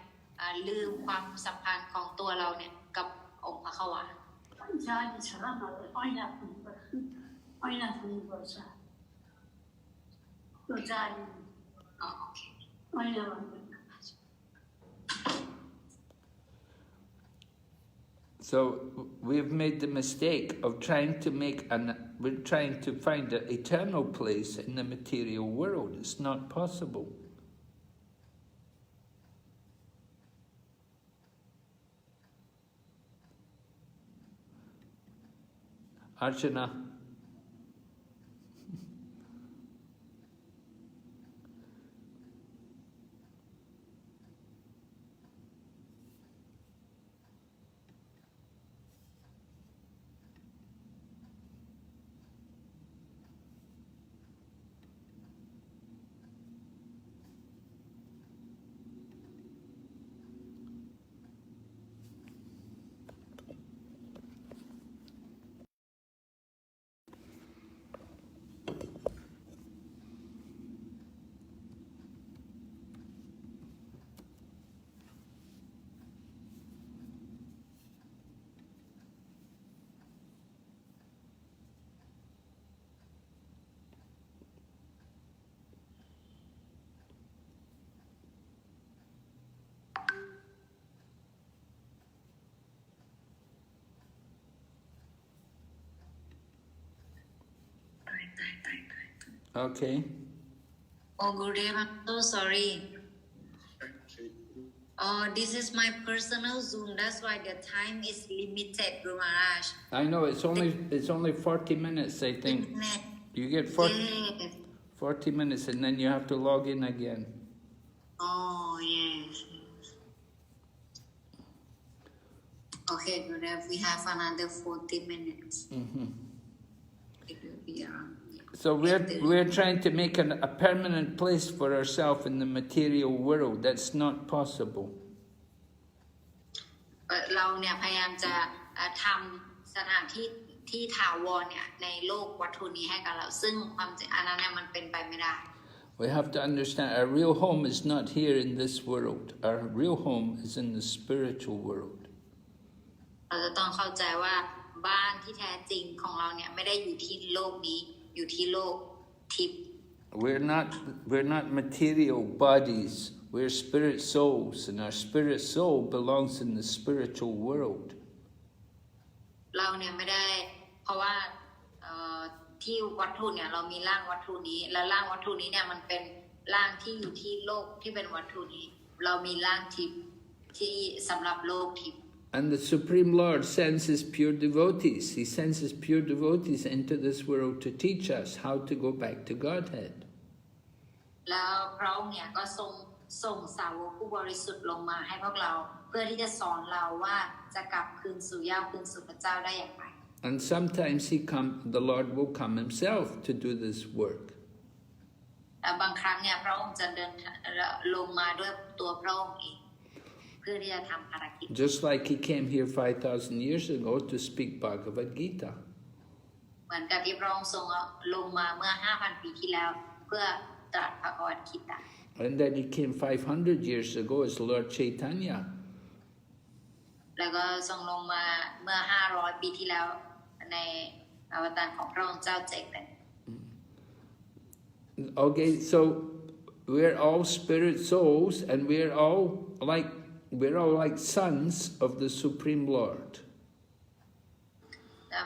ลืมความสัมพันธ์ของตัวเราเนี่ยกับองค์พระขวา So we've made the mistake of trying to find an eternal place in the material world. It's not possible. Archana. Okay. Oh, Gurudev, I'm so sorry. Oh, this is my personal Zoom. That's why the time is limited, Guru Maharaj. I know it's only 40 minutes, I think. You get 40 minutes and then you have to log in again. Oh, yes. Okay, Gurudev, we have another 40 minutes. It will be around. So we're trying to make a permanent place for ourselves in the material world. That's not possible. เราเนี่ยพยายามจะทำสถานที่ที่ถาวรเนี่ยในโลกวัตถุนี้ให้กับเราซึ่งความจริงอันนั้นเนี่ยมันเป็นไปไม่ได้ We have to understand our real home is not here in this world. Our real home is in the spiritual world. เราจะต้องเข้าใจว่าบ้านที่แท้จริงของเราเนี่ยไม่ได้อยู่ที่โลกนี้อยู่ที่โลกทิพย์ We're not material bodies. We're spirit souls, and our spirit soul belongs in the spiritual world. เราเนี่ยไม่ได้เพราะว่าที่วัตถุเนี่ยเรามีร่างวัตถุนี้และร่างวัตถุนี้เนี่ยมันเป็นร่างที่อยู่ที่โลกที่เป็นวัตถุนี้เรามีร่างทิพย์ที่สำหรับโลกทิพย์ And the Supreme Lord sends His pure devotees. He sends His pure devotees into this world to teach us how to go back to Godhead. แล้วพระองค์เนี่ยก็ส่งสาวกผู้บริสุทธิ์ลงมาให้พวกเราเพื่อที่จะสอนเราว่าจะกลับคืนสู่ย่าคืนสู่พระเจ้าได้อย่างไร And sometimes the Lord will come Himself to do this work. แต่บางครั้งเนี่ยพระองค์จะเดินลงมาด้วยตัวพระองค์เองเพื่อที่จะทำภารกิจ Just like He came here 5,000 years ago to speak Bhagavad Gita. เหมือนกับที่พระองค์ทรงลงมาเมื่อ 5,000 ปีที่แล้วเพื่อตรัสพระวจกิตา And then He came 500 years ago as Lord Chaitanya. แล้วก็ทรงลงมาเมื่อ 500 ปีที่แล้วในอวตารของพระองค์เจ้าเจตน Okay, so we're all spirit souls, and we're all like sons of the Supreme Lord.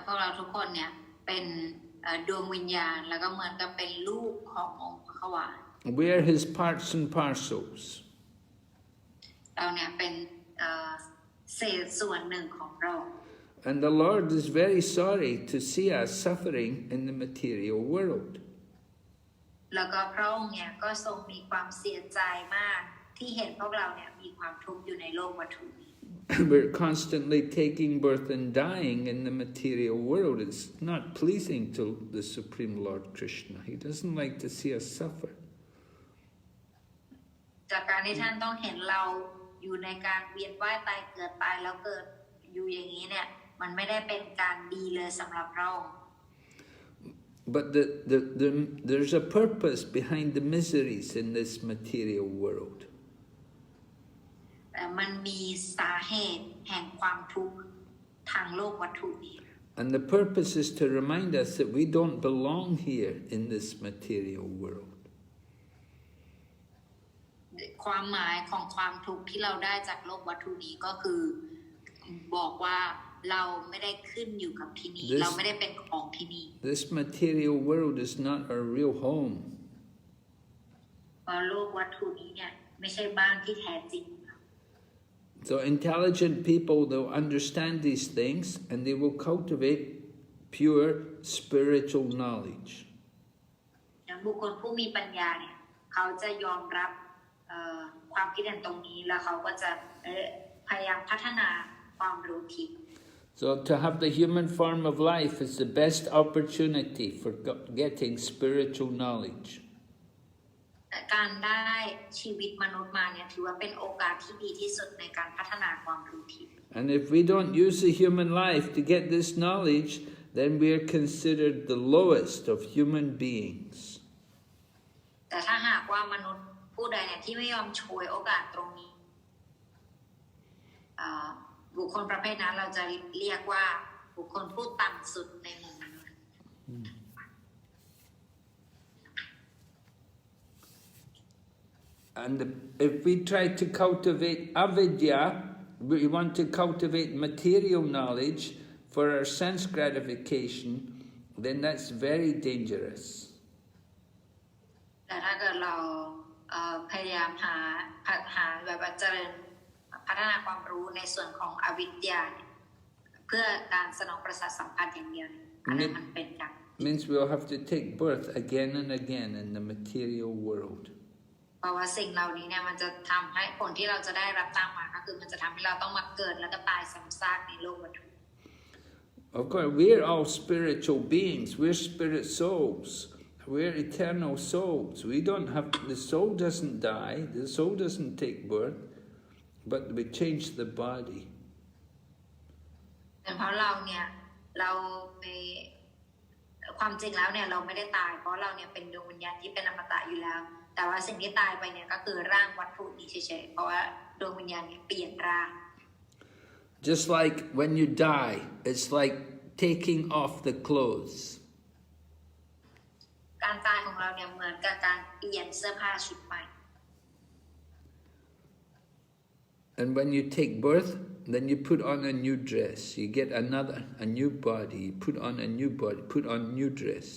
พวกเราทุกคนเนี่ยเป็นดวงวิญญาณแล้วก็เหมือนกับเป็นลูกขององค์พระขวาน We're His parts and parcels. เราเนี่ยเป็นเศษส่วนหนึ่งของพระองค์ And the Lord is very sorry to see us suffering in the material world. แล้วก็พระองค์เนี่ยก็ทรงมีความเสียใจมากที่เห็นพวกเราเนี่ยมีความทุกข์อยู่ในโลกวัตถุนี้ We're constantly taking birth and dying in the material world. It's not pleasing to the Supreme Lord Krishna. He doesn't like to see us suffer. จากการที่ท่านต้องเห็นเราอยู่ในการเวียนว่ายตายเกิดตายแล้วเกิดอยู่อย่างนี้เนี่ยมันไม่ได้เป็นการดีเลยสำหรับพระองค์ But there's a purpose behind the miseries in this material world. แต่มันมีสาเหตุแห่งความทุกข์ทางโลกวัตถุนี้ And the purpose is to remind us that we don't belong here in this material world. ความหมายของความทุกข์ที่เราได้จากโลกวัตถุนี้ก็คือบอกว่าเราไม่ได้ขึ้นอยู่กับที่นี่เราไม่ได้เป็นของที่นี่ This material world is not our real home. เพราะโลกวัตถุนี้เนี่ยไม่ใช่บ้านที่แท้จริง So intelligent people, they'll understand these things and they will cultivate pure spiritual knowledge. บุคคลผู้มีปัญญาเนี่ยเขาจะยอมรับความคิดเห็นตรงนี้แล้วเขาก็จะพยายามพัฒนาความรู้ทิพย์ So to have the human form of life is the best opportunity for getting spiritual knowledge. การได้ชีวิตมนุษย์มาเนี่ยถือว่าเป็นโอกาสที่ดีที่สุดในการพัฒนาความรู้ทิพย์ And if we don't use the human life to get this knowledge, then we are considered the lowest of human beings. แต่ถ้าหากว่ามนุษย์ผู้ใดเนี่ยที่ไม่ยอมฉวยโอกาสตรงนี้บุคคลประเภทนั้นเราจะเรียกว่าบุคคลผู้ต่ำสุดในหมู่มนุษย์ And if we try to cultivate avidya, we want to cultivate material knowledge for our sense gratification, then that's very dangerous. แต่ถ้าเกิดเราพยายามหาแบบว่าเจริญพัฒนาความรู้ในส่วนของอวิทยาเพื่อการสนองประสาทสัมผัสอย่างเดียวอันนั้นมันเป็นการ Means we'll have to take birth again and again in the material world. เพราะว่าสิ่งเหล่านี้เนี่ยมันจะทำให้ผลที่เราจะได้รับตามมาก็คือมันจะทำให้เราต้องมาเกิดแล้วก็ตายซ้ำซากในโลกวัตถุ Of course, we're all spiritual beings. We're spirit souls. We're eternal souls. We don't have, the soul doesn't die, the soul doesn't take birth, but we change the body. เพราะเราเนี่ยเราไปความจริงแล้วเนี่ยเราไม่ได้ตายเพราะเราเนี่ยเป็นดวงวิญญาณที่เป็นอมตะอยู่แล้วแต่ว่าสิ่งที่ตายไปเนี่ยก็คือร่างวัตถุนี้เฉยๆเพราะว่าดวงวิญญาณเนี่ยเปลี่ยนร่าง Just like when you die, it's like taking off the clothes. การตายของเราเนี่ยเหมือนกับการเปลี่ยนเสื้อผ้าชุดใหม่ And when you take birth, then you put on a new dress. You get a new body. You put on a new body, put on new dress.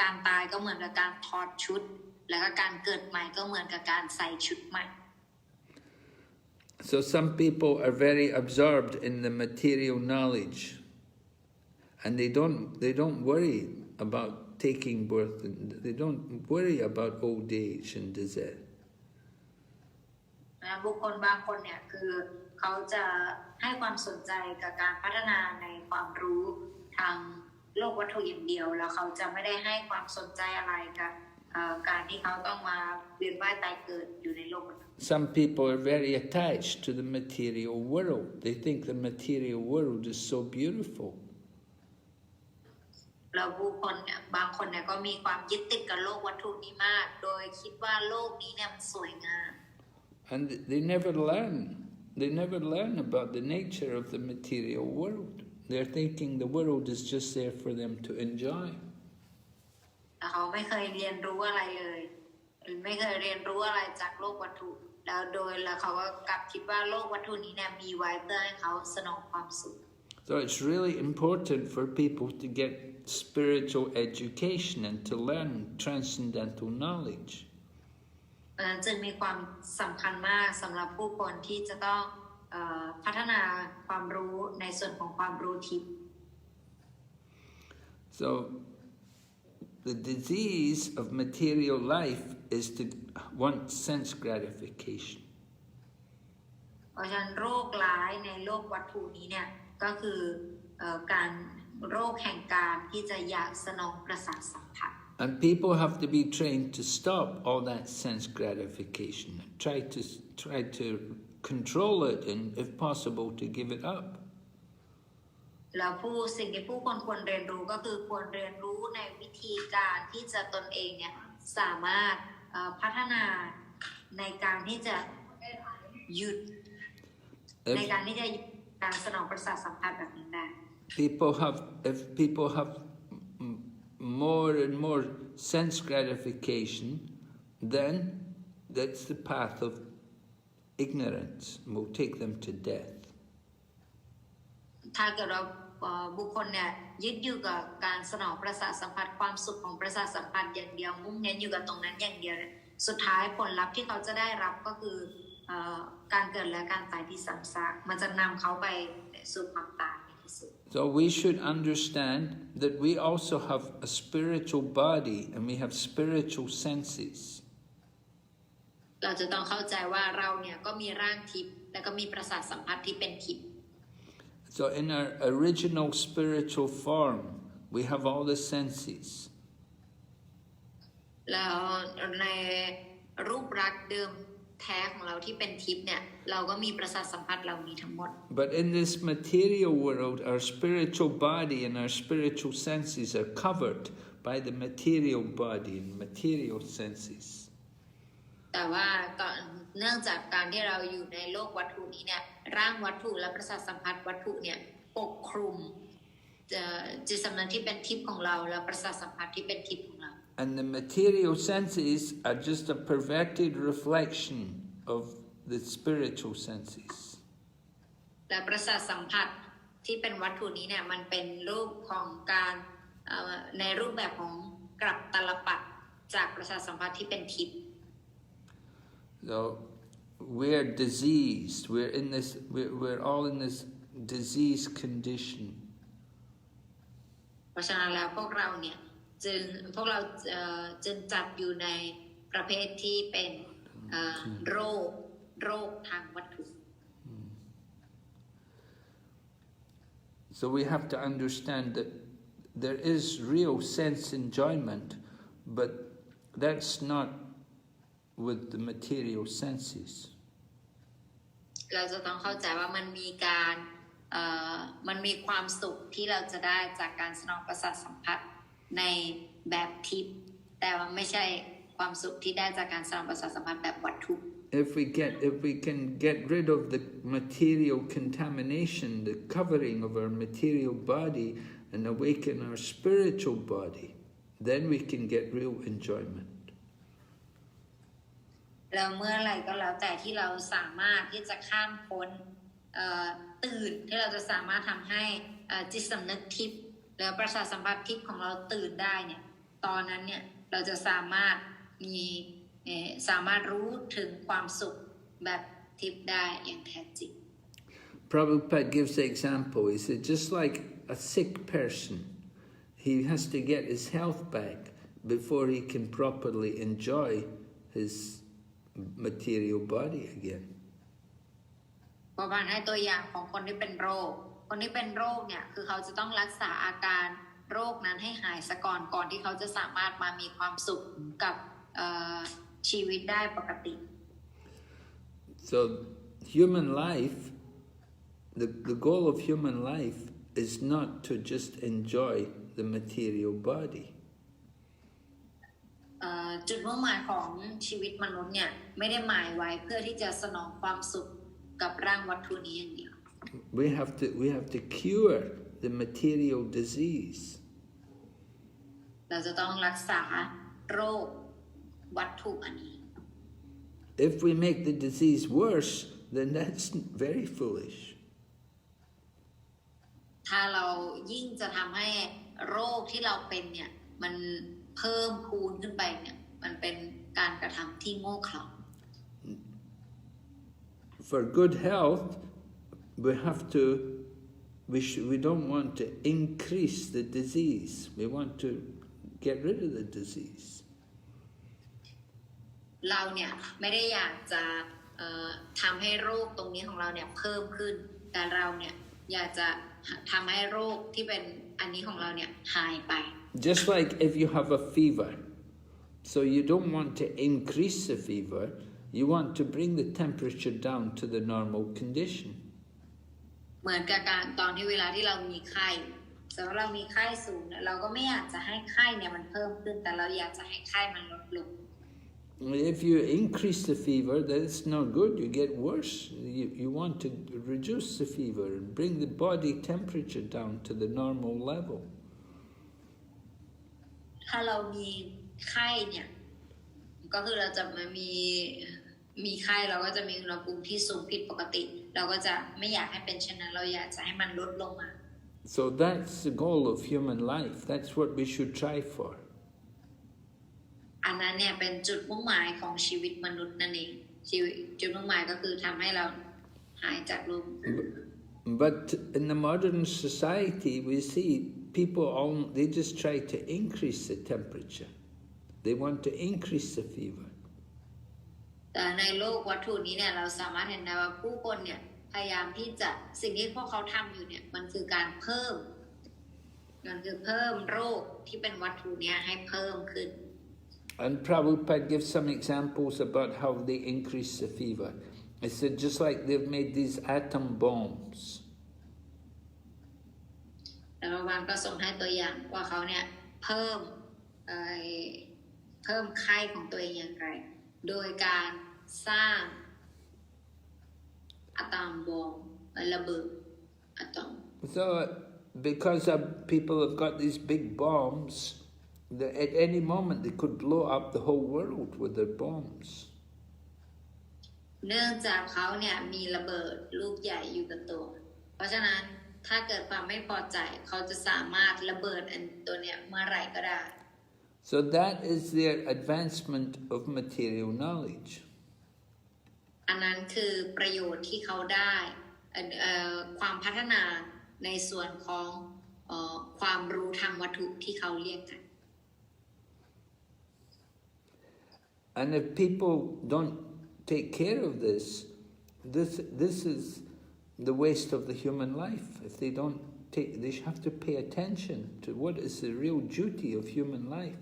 การตายก็เหมือนกับการถอดชุดแล้วก็การเกิดใหม่ก็เหมือนกับการใส่ชุดใหม่ So some people are very absorbed in the material knowledge, and they don't worry about taking birth, and they don't worry about old age and disease. บุคคลบางคนเนี่ยคือเขาจะให้ความสนใจกับการพัฒนาในความรู้ทางโลกวัตถุอย่างเดียวแล้วเขาจะไม่ได้ให้ความสนใจอะไรกับการที่เขาต้องมาเวียนว่ายตายเกิดอยู่ในโลกวัตถุ Some people are very attached to the material world. They think the material world is so beautiful. แล้วบุคคลเนี่ยบางคนเนี่ยก็มีความยึดติดกับโลกวัตถุนี้มากโดยคิดว่าโลกนี้เนี่ยมันสวยงาม And they never learn about the nature of the material world. They're thinking the world is just there for them to enjoy. เขาไม่เคยเรียนรู้อะไรเลยไม่เคยเรียนรู้อะไรจากโลกวัตถุแล้วเขาก็กลับคิดว่าโลกวัตถุนี้เนี่ยมีไว้เพื่อให้เขาสนองความสุข So it's really important for people to get spiritual education and to learn transcendental knowledge. จึงมีความสำคัญมากสำหรับผู้คนที่จะต้องพัฒนาความรู้ในส่วนของความรู้ทิพย์ So the disease of material life is to want sense gratification. เพราะฉะนั้นโรคร้ายในโลกวัตถุนี้เนี่ยก็คือการโรคแห่งการที่จะอยากสนองประสาทสัมผัส And people have to be trained to stop all that sense gratification and try to control it and, if possible, to give it up. แล้วสิ่งที่ผู้คนควรเรียนรู้ก็คือควรเรียนรู้ในวิธีการที่จะตนเองเนี่ยสามารถพัฒนาในการที่จะหยุดในการที่จะการสนองประสาทสัมผัสแบบนี้ได้ If people have more and more sense gratification, then that's the path of ignorance and will take them to death. ถ้าเกิดเราบุคคลเนี่ยยึดอยู่กับการสนองประสาทสัมผัสความสุขของประสาทสัมผัสอย่างเดียวมุ่งเน้นอยู่กับตรงนั้นอย่างเดียวสุดท้ายผลลัพธ์ที่เขาจะได้รับก็คือการเกิดและการตายที่ซ้ำซากมันจะนำเขาไปสู่ความตายในที่สุด So we should understand that we also have a spiritual body and we have spiritual senses. เราจะต้องเข้าใจว่าเราเนี่ยก็มีร่างทิพย์และก็มีประสาทสัมผัสที่เป็นทิพย์ So in our original spiritual form, we have all the senses. แล้วในรูปลักษณ์เดิมแท้ของเราที่เป็นทิพย์เนี่ยเราก็มีประสาทสัมผัสเหล่านี้ทั้งหมด But in this material world, our spiritual body and our spiritual senses are covered by the material body and material senses. แต่ว่าเนื่องจากการที่เราอยู่ในโลกวัตถุนี้เนี่ยร่างวัตถุและประสาทสัมผัสวัตถุเนี่ยปกคลุมจิตสำนึกที่เป็นทิพย์ของเราและประสาทสัมผัสที่เป็นทิพย์ของเรา And the material senses are just a perverted reflection of the spiritual senses. และประสาทสัมผัส ที่เป็นวัตถุนี้เนี่ยมันเป็นรูปของการในรูปแบบของกลับตลปัดจากประสาทสัมผัสที่เป็นทิพย์ So we're diseased. We're all in this disease condition. เพราะฉะนั้นแล้วพวกเราจึงจัดอยู่ในประเภทที่เป็นโรคทางวัตถุ So we have to understand that there is real sense enjoyment, but that's not with the material senses. เราจะต้องเข้าใจว่ามันมีความสุขที่เราจะได้จากการสนองประสาทสัมผัสในแบบทิพย์แต่ว่าไม่ใช่ความสุขที่ได้จากการสนองประสาทสัมผัสแบบวัตถุ If we can get rid of the material contamination, the covering of our material body, and awaken our spiritual body, then we can get real enjoyment. แล้วเมื่อไหร่ก็แล้วแต่ที่เราสามารถที่จะข้ามพ้นตื่นที่เราจะสามารถทำให้จิตสำนึกทิพย์แล้วประสาทสัมผัสทิพย์ของเราตื่นได้เนี่ยตอนนั้นเนี่ยเราจะสามารถรู้ถึงความสุขแบบทิพย์ได้อย่างแท้จริง Prabhupada gives the example. He said, just like a sick person, he has to get his health back before he can properly enjoy his material body again. พระบาทให้ตัวอย่างของคนที่เป็นโรคเนี่ยคือเขาจะต้องรักษาอาการโรคนั้นให้หายซะก่อนที่เขาจะสามารถมามีความสุขกับชีวิตได้ปกติ So human life, the goal of human life is not to just enjoy the material body. จุดมุ่งหมายของชีวิตมนุษย์เนี่ยไม่ได้หมายไว้เพื่อที่จะสนองความสุขกับร่างวัตถุนี้อย่างเดียว We have to cure the material disease. เราจะต้องรักษาโรควัตถุอันนี้ If we make the disease worse, then that's very foolish. ถ้าเรายิ่งจะทำให้โรคที่เราเป็นเนี่ยมันเพิ่มพูนขึ้นไปเนี่ยมันเป็นการกระทำที่โง่เขลา For good health, we don't want to increase the disease. We want to get rid of the disease. เราเนี่ยไม่ได้อยากจะทำให้โรคตรงนี้ของเราเนี่ยเพิ่มขึ้นแต่เราเนี่ยอยากจะทำให้โรคที่เป็นอันนี้ของเราเนี่ยหายไป Just like if you have a fever, so you don't want to increase the fever, you want to bring the temperature down to the normal condition. เหมือนกับการตอนที่เวลาที่เรามีไข้สมมติเรามีไข้สูงเราก็ไม่อยากจะให้ไข้เนี่ยมันเพิ่มขึ้นแต่เราอยากจะให้ไข้มันลดลง If you increase the fever, then it's not good. You get worse. You want to reduce the fever and bring the body temperature down to the normal level. ถ้าเรามีไข้เนี่ยก็คือเราจะมีไข้เราก็จะมีอุณหภูมิที่สูงผิดปกติเราก็จะไม่อยากให้เป็นเช่นนั้นเราอยากจะให้มันลดลงมา So that's the goal of human life. That's what we should try for. อันนั้นเนี่ยเป็นจุดมุ่งหมายของชีวิตมนุษย์นั่นเองจุดมุ่งหมายก็คือทำให้เราหายจากโรค But in the modern society, we see people they just try to increase the temperature. They want to increase the fever. แต่ในโลกวัตถุนี้เนี่ยเราสามารถเห็นได้ว่าผู้คนเนี่ยพยายามที่จะสิ่งที่พวกเขาทำอยู่เนี่ยมันคือการเพิ่มโรคที่เป็นวัตถุเนี่ยให้เพิ่มขึ้น And Prabhupada gives some examples about how they increase the fever. He said just like they've made these atom bombs. แล้วพระบาทก็ทรงให้ตัวอย่างว่าเขาเนี่ยเพิ่มไข้ของตัวเองอย่างไรโดยการสร้างอะตอมบอมระเบิดอะตอม So because people have got these big bombs, at any moment they could blow up the whole world with their bombs. เนื่องจากเขาเนี่ยมีระเบิดลูกใหญ่อยู่กับตัวเพราะฉะนั้น ถ้าเกิดความไม่พอใจเขาจะสามารถระเบิดอันตัวเนี้ยเมื่อไหร่ก็ได้ So that is their advancement of material knowledge. อันนั้นคือประโยชน์ที่เขาได้ความพัฒนาในส่วนของความรู้ทางวัตถุที่เขาเรียกกัน And if people don't take care of this is the waste of the human life. If they don't they have to pay attention to what is the real duty of human life.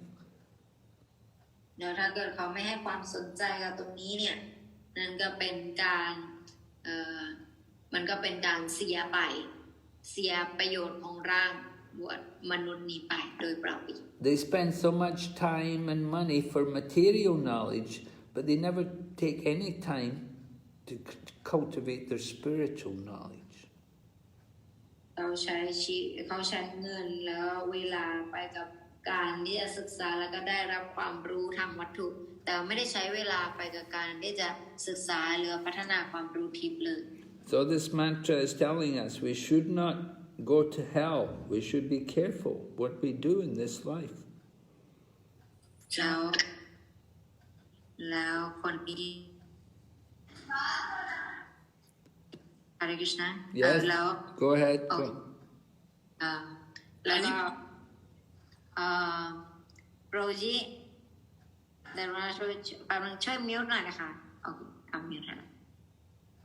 เดี๋ยวถ้าเกิดเขาไม่ให้ความสนใจกับตรงนี้เนี่ยนั่นก็เป็นการมันก็เป็นการเสียประโยชน์ของร่างมนุษย์นี้ไปโดยเปล่าประโยชน์ They spend so much time and money for material knowledge, but they never take any time to cultivate their spiritual knowledge. เขาใช้เงินแล้วเวลาไปกับการที่จะศึกษาแล้วก็ได้รับความรู้ทางวัตถุแต่ไม่ได้ใช้เวลาไปกับการที่จะศึกษาหรือพัฒนาความรู้ทิพย์เลย So this mantra is telling us we should not go to hell. We should be careful what we do in this life. แล้วคนนี้Hare Krishna Yes. Go ahead. Go. แล้วก็โปรจิเดี๋ยวเราช่วยมิวต์หน่อยนะคะโอเคเอามิวต์ให้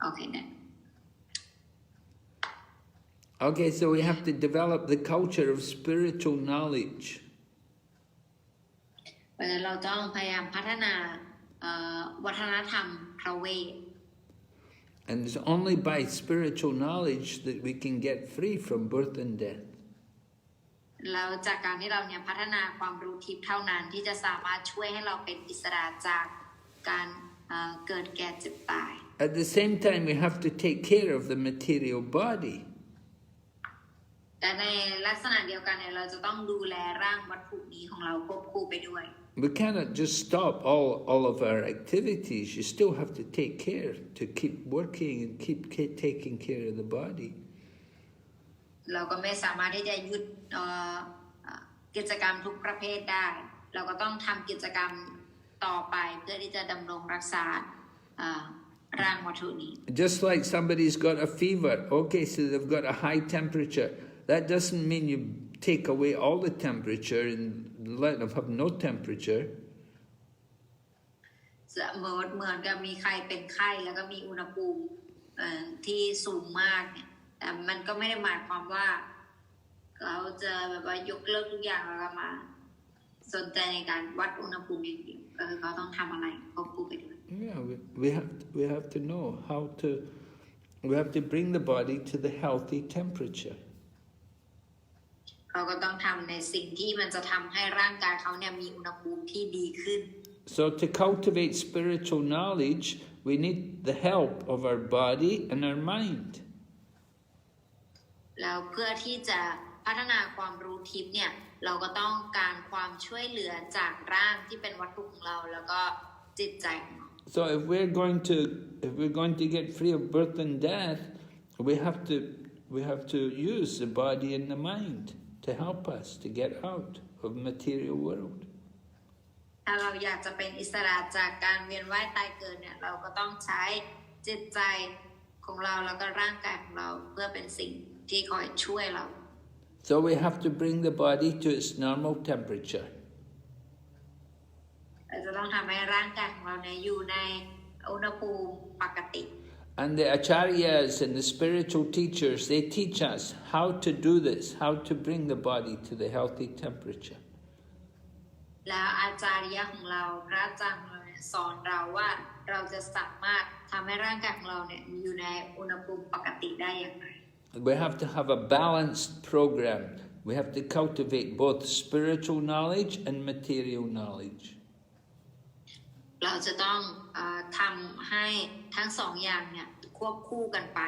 โอเคเนี่ย Okay, so we have to develop the culture of spiritual knowledge. เพราะฉะนั้นเราต้องพยายามพัฒนาวัฒนธรรมพระเวท And it's only by spiritual knowledge that we can get free from birth and death. แล้วจากการที่เราเนี่ยพัฒนาความรู้ทิพย์เท่านั้นที่จะสามารถช่วยให้เราเป็นอิสระจากการเกิดแก่เจ็บตาย At the same time, we have to take care of the material body. แต่ในลักษณะเดียวกันเนี่ยเราจะต้องดูแลร่างวัตถุนี้ของเราควบคู่ไปด้วย We cannot just stop all of our activities. You still have to take care to keep working and keep taking care of the body. เราก็ไม่สามารถที่จะหยุดกิจกรรมทุกประเภทได้เราก็ต้องทำกิจกรรมต่อไปเพื่อที่จะดำรงรักษาร่างวัตถุนี้ Just like somebody's got a fever. Okay, so they've got a high temperature. That doesn't mean you take away all the temperature and let them have no temperature. เหมือนกับมีใครเป็นไข้แล้วก็มีอุณหภูมิที่สูงมากเนี่ยแต่มันก็ไม่ได้หมายความว่าเขาจะแบบว่ายกเลิกทุกอย่างแล้วก็มาสนใจในการวัดอุณหภูมิอย่างเดียวก็คือเขาต้องทำอะไรควบคู่ไปด้วย Yeah, we have to know how to. We have to bring the body to the healthy temperature. เขาก็ต้องทำในสิ่งที่มันจะทำให้ร่างกายเขาเนี่ยมีอุณหภูมิที่ดีขึ้น So to cultivate spiritual knowledge, we need the help of our body and our mind. แล้วเพื่อที่จะพัฒนาความรู้ทิพย์เนี่ยเราก็ต้องการความช่วยเหลือจากร่างที่เป็นวัตถุของเราแล้วก็จิตใจของเรา So if we're going to get free of birth and death, we have to use the body and the mind to help us to get out of the material world. ถ้าเราอยากจะเป็นอิสระจากการเวียนว่ายตายเกิดเนี่ยเราก็ต้องใช้จิตใจของเราแล้วก็ร่างกายของเราเพื่อเป็นสิ่งที่คอยช่วยเรา So we have to bring the body to its normal temperature. เราจะต้องทำให้ร่างกายของเราเนี่ยอยู่ในอุณหภูมิปกติ And the acharyas and the spiritual teachers, they teach us how to do this, how to bring the body to the healthy temperature. แล้วอาจารย์ของเราพระอาจารย์ของเราเนี่ยสอนเราว่าเราจะสามารถทำให้ร่างกายของเราเนี่ยอยู่ในอุณหภูมิปกติได้อย่างไร We have to have a balanced program. We have to cultivate both spiritual knowledge and material knowledge. เราจะต้องทำให้ทั้งสองอย่างเนี่ยควบคู่กันไป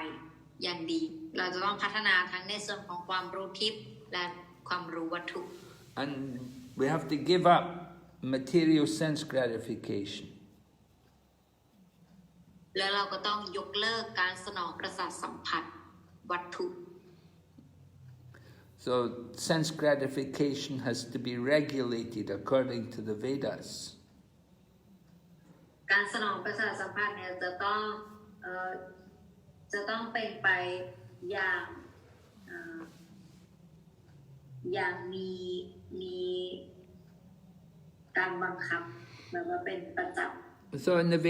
อย่างดีเราจะต้องพัฒนาทั้งในส่วนของความรู้ทิพย์และความรู้วัตถุ And we have to give up material sense gratification. แล้วเราก็ต้องยกเลิกการสนองประสาทสัมผัสวัตถุ So sense gratification has to be regulated according to the Vedas. การสนองประสาทสัมผัสเนี่ยจะต้องเป็นไปอย่างมีการบังคับแบบว่าเป็นประจำ So in the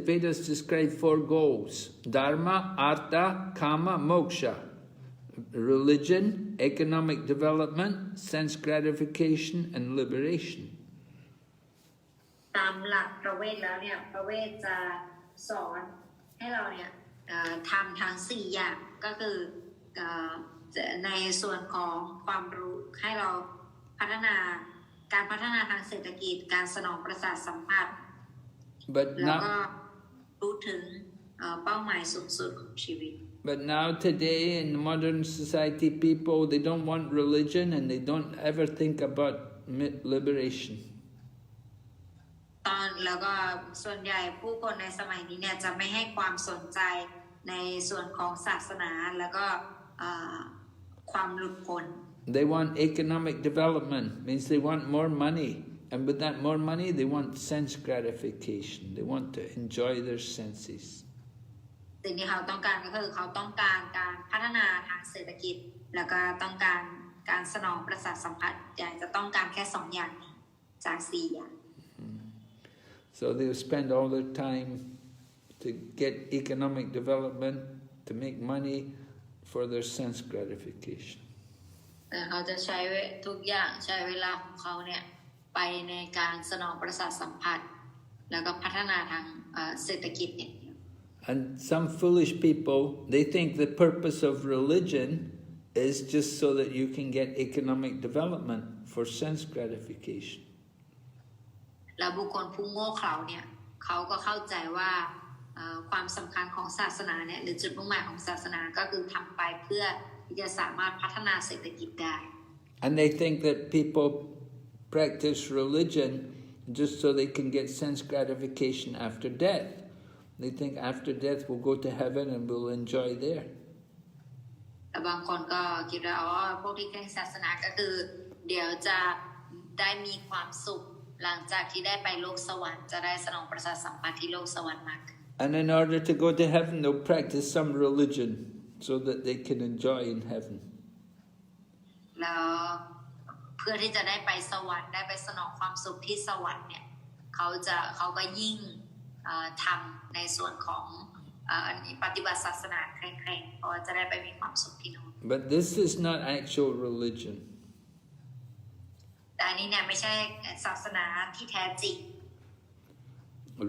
Vedas describe 4 goals: Dharma, Artha, Kama, Moksha. Religion, economic development, sense gratification, and liberation. ตามหลักพระเวทแล้วเนี่ยพระเวทจะสอนให้เราเนี่ยทำทั้ง4อย่างก็คือในส่วนของความรู้ให้เราพัฒนาทางเศรษฐกิจการสนองประสาทสัมผัสแล้วก็รู้ถึงเป้าหมายสูงสุดของชีวิต But now today in modern society people they don't want religion and they don't ever think about liberation. แล้วก็ส่วนใหญ่ผู้คนในสมัยนี้เนี่ยจะไม่ให้ความสนใจในส่วนของศาสนาแล้วก็ความหลุดพ้น They want economic development, means they want more money, and with that more money they want sense gratification. They want to enjoy their senses. สิ่งที่เขาต้องการก็คือเขาต้องการการพัฒนาทางเศรษฐกิจแล้วก็ต้องการการสนองประสาทสัมผัสอยากจะต้องการแค่2อย่างจาก4อย่าง So they'll spend all their time to get economic development, to make money for their sense gratification. แต่เขาจะใช้ทุกอย่างใช้เวลาของเขาเนี่ยไปในการสนองประสาทสัมผัสแล้วก็พัฒนาทางเศรษฐกิจเนี่ย And some foolish people, they think the purpose of religion is just so that you can get economic development for sense gratification. แล้วบุคคลผู้โง่เขลาเนี่ยเขาก็เข้าใจว่าความสำคัญของศาสนาเนี่ยหรือจุดมุ่งหมายของศาสนาก็คือทำไปเพื่อที่จะสามารถพัฒนาเศรษฐกิจได้ And they think that people practice religion just so they can get sense gratification after death. They think after death we'll go to heaven and we'll enjoy there. แต่บางคนก็คิดว่าพวกที่เคร่งศาสนาก็คือเดี๋ยวจะได้มีความสุขหลังจากที่ได้ไปโลกสวรรค์จะได้สนองประสาทสัมผัสที่โลกสวรรค์มาก And in order to go to heaven they'll practice some religion so that they can enjoy in heaven. แล้วเพื่อที่จะได้ไปสวรรค์ได้ไปสนองความสุขที่สวรรค์เนี่ยเขาก็ยิ่งทำในส่วนของปฏิบัติศาสนาเคร่งๆเพราะจะได้ไปมีความสุขที่นู่น But this is not actual religion. แต่อันนี้เนี่ยไม่ใช่ศาสนาที่แท้จริง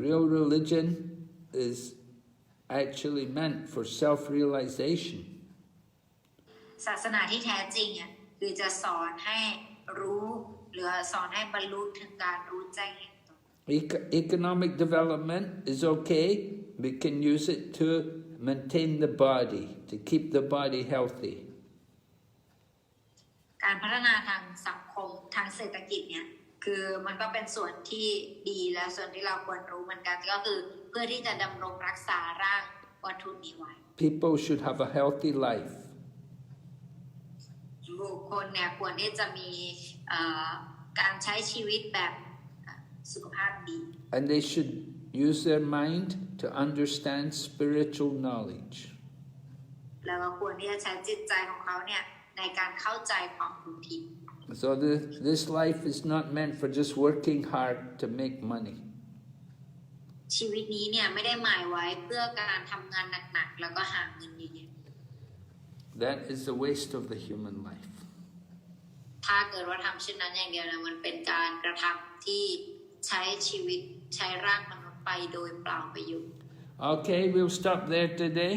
Real religion is actually meant for self-realization. ศาสนาที่แท้จริงอ่ะคือจะสอนให้รู้หรือสอนให้บรรลุถึงการรู้แจ้งเห็นตน Economic development is okay. We can use it to maintain the body, to keep the body healthy. การพัฒนาทางสังคมทางเศรษฐกิจเนี่ยคือมันก็เป็นส่วนที่ดีและส่วนที่เราควรรู้เหมือนกันก็คือเพื่อที่จะดำรงรักษาร่างวัตถุนี้ไว้ People should have a healthy life. บุคคลเนี่ยควรที่จะมีการใช้ชีวิตแบบสุขภาพดี And they should use their mind to understand spiritual knowledge. แล้วก็ควรที่จะใช้จิตใจของเขาเนี่ยในการเข้าใจความรู้ทิพย์ So this life is not meant for just working hard to make money. ชีวิตนี้เนี่ยไม่ได้หมายไว้เพื่อการทำงานหนักๆแล้วก็หาเงินเยอะ That is the waste of the human life. ถ้าเกิดว่าทำเช่นนั้นอย่างเดียวนะมันเป็นการกระทำที่ใช้ชีวิตใช้ร่างมนุษย์ไปโดยเปล่าประโยชน์ Okay, we'll stop there today.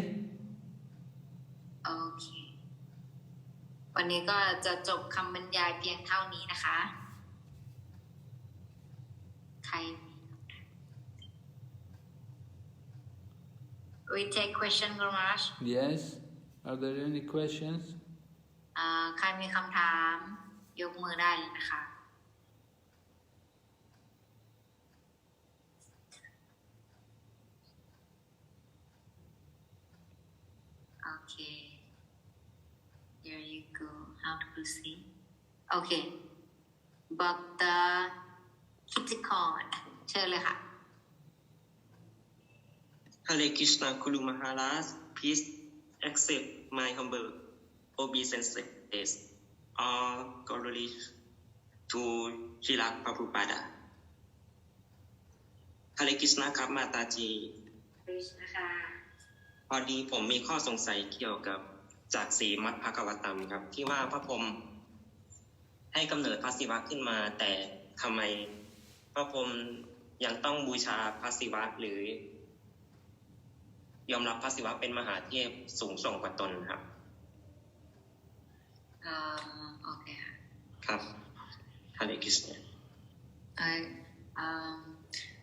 โอเควันนี้ก็จะจบคำบรรยายเพียงเท่านี้นะคะใคร We take question Guru Maharaj Yes. Are there any questions? ใครมีคำถามยกมือได้เลยนะคะโอเค Here you go go how to proceed okay บอกตาคิติกรเชิญเลยค่ะ Hare Krishna Guru Maharaj please accept my humble obeisances all glory to Srila Prabhupada Hare Krishna ครับมาตาจี Krishna ค่ะ พอดีผมมีข้อสงสัยเกี่ยวกับจากสีมัทภควตัมครับที่ว่าพระพรหมให้กำเนิดพระศิวะขึ้นมาแต่ทำไมพระพรหมยังต้องบูชาพระศิวะหรือยอมรับพระศิวะเป็นมหาเทพสูงส่งกว่าตนครับโอเคค่ะ ครับ Hare Krishna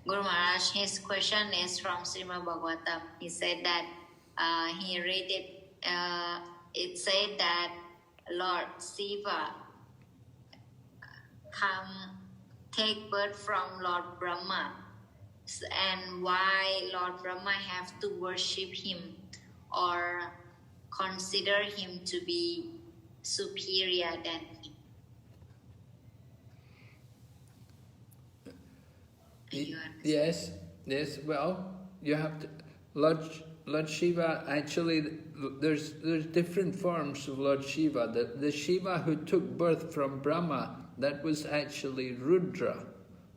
Guru Maharaj, his question is from Srimad Bhagavatam. He said that he read it. It said that Lord Shiva come take birth from Lord Brahma, and why Lord Brahma have to worship him or consider him to be superior than him. Yes. Well, you have to. Lord Shiva. Actually, there's different forms of Lord Shiva. The Shiva who took birth from Brahma, that was actually Rudra.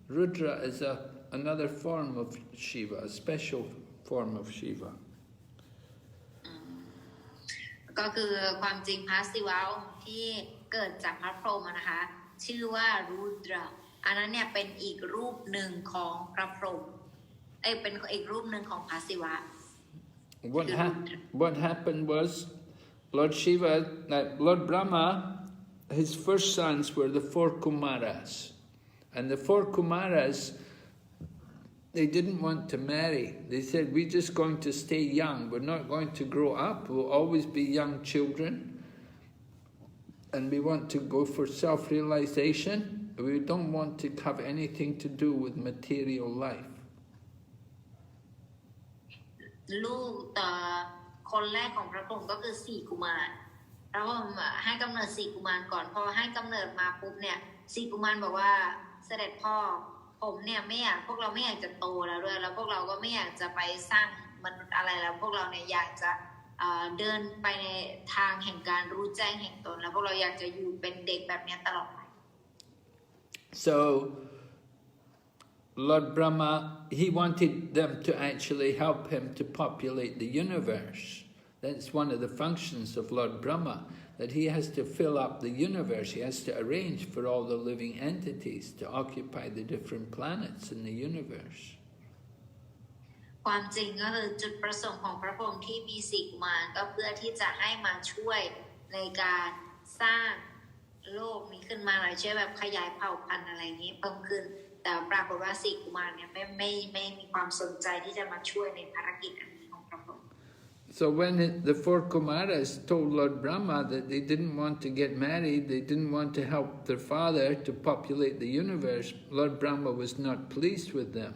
Rudra is another form of Shiva, a special form of Shiva. ก็คือความจริงพระศิวะองค์ที่เกิดจากพระพรหมนะคะชื่อว่ารูดราอันนั้นเนี่ยเป็นอีกรูปหนึ่งของพระพรหมเป็นอีกรูปหนึ่งของพระศิวะ What happened was Lord Shiva, Lord Brahma, his first sons were the 4 Kumaras, and the 4 Kumaras, they didn't want to marry. They said, we're just going to stay young. We're not going to grow up. We'll always be young children. And we want to go for self-realization. We don't want to have anything to do with material life. ลูกคนแรกของพระพรหมก็คือ4กุมารพระพรหมให้กำเนิด4กุมารก่อนพอให้กำเนิดมาปุ๊บเนี่ย4กุมารบอกว่าเสด็จพ่อผมเนี่ยไม่อยากพวกเราไม่อยากจะโตแล้วด้วยแล้วพวกเราก็ไม่อยากจะไปสร้างมนุษย์อะไรแล้วพวกเราเนี่ยอยากจะเดินไปในทางแห่งการรู้แจ้งแห่งตนแล้วพวกเราอยากจะอยู่เป็นเด็กแบบนี้ตลอดไป So Lord Brahma, he wanted them to actually help him to populate the universe. That's one of the functions of Lord Brahma, that he has to fill up the universe. He has to arrange for all the living entities to occupy the different planets in the universe. ความจริงก็คือจุดประสงค์ของพระพรหมที่มี4กุมารก็เพื่อที่จะให้มาช่วยในการสร้างโลกนี้ขึ้นมาหน่อยช่วยแบบขยายเผ่าพันธุ์อะไรนี้เพิ่มขึ้นแต่ปรากฏว่า4กุมารเนี่ยไม่มีความสนใจที่จะมาช่วยในภารกิจอันนี้ของพระพรหม So when the 4 Kumaras told Lord Brahma that they didn't want to get married, they didn't want to help their father to populate the universe, Lord Brahma was not pleased with them.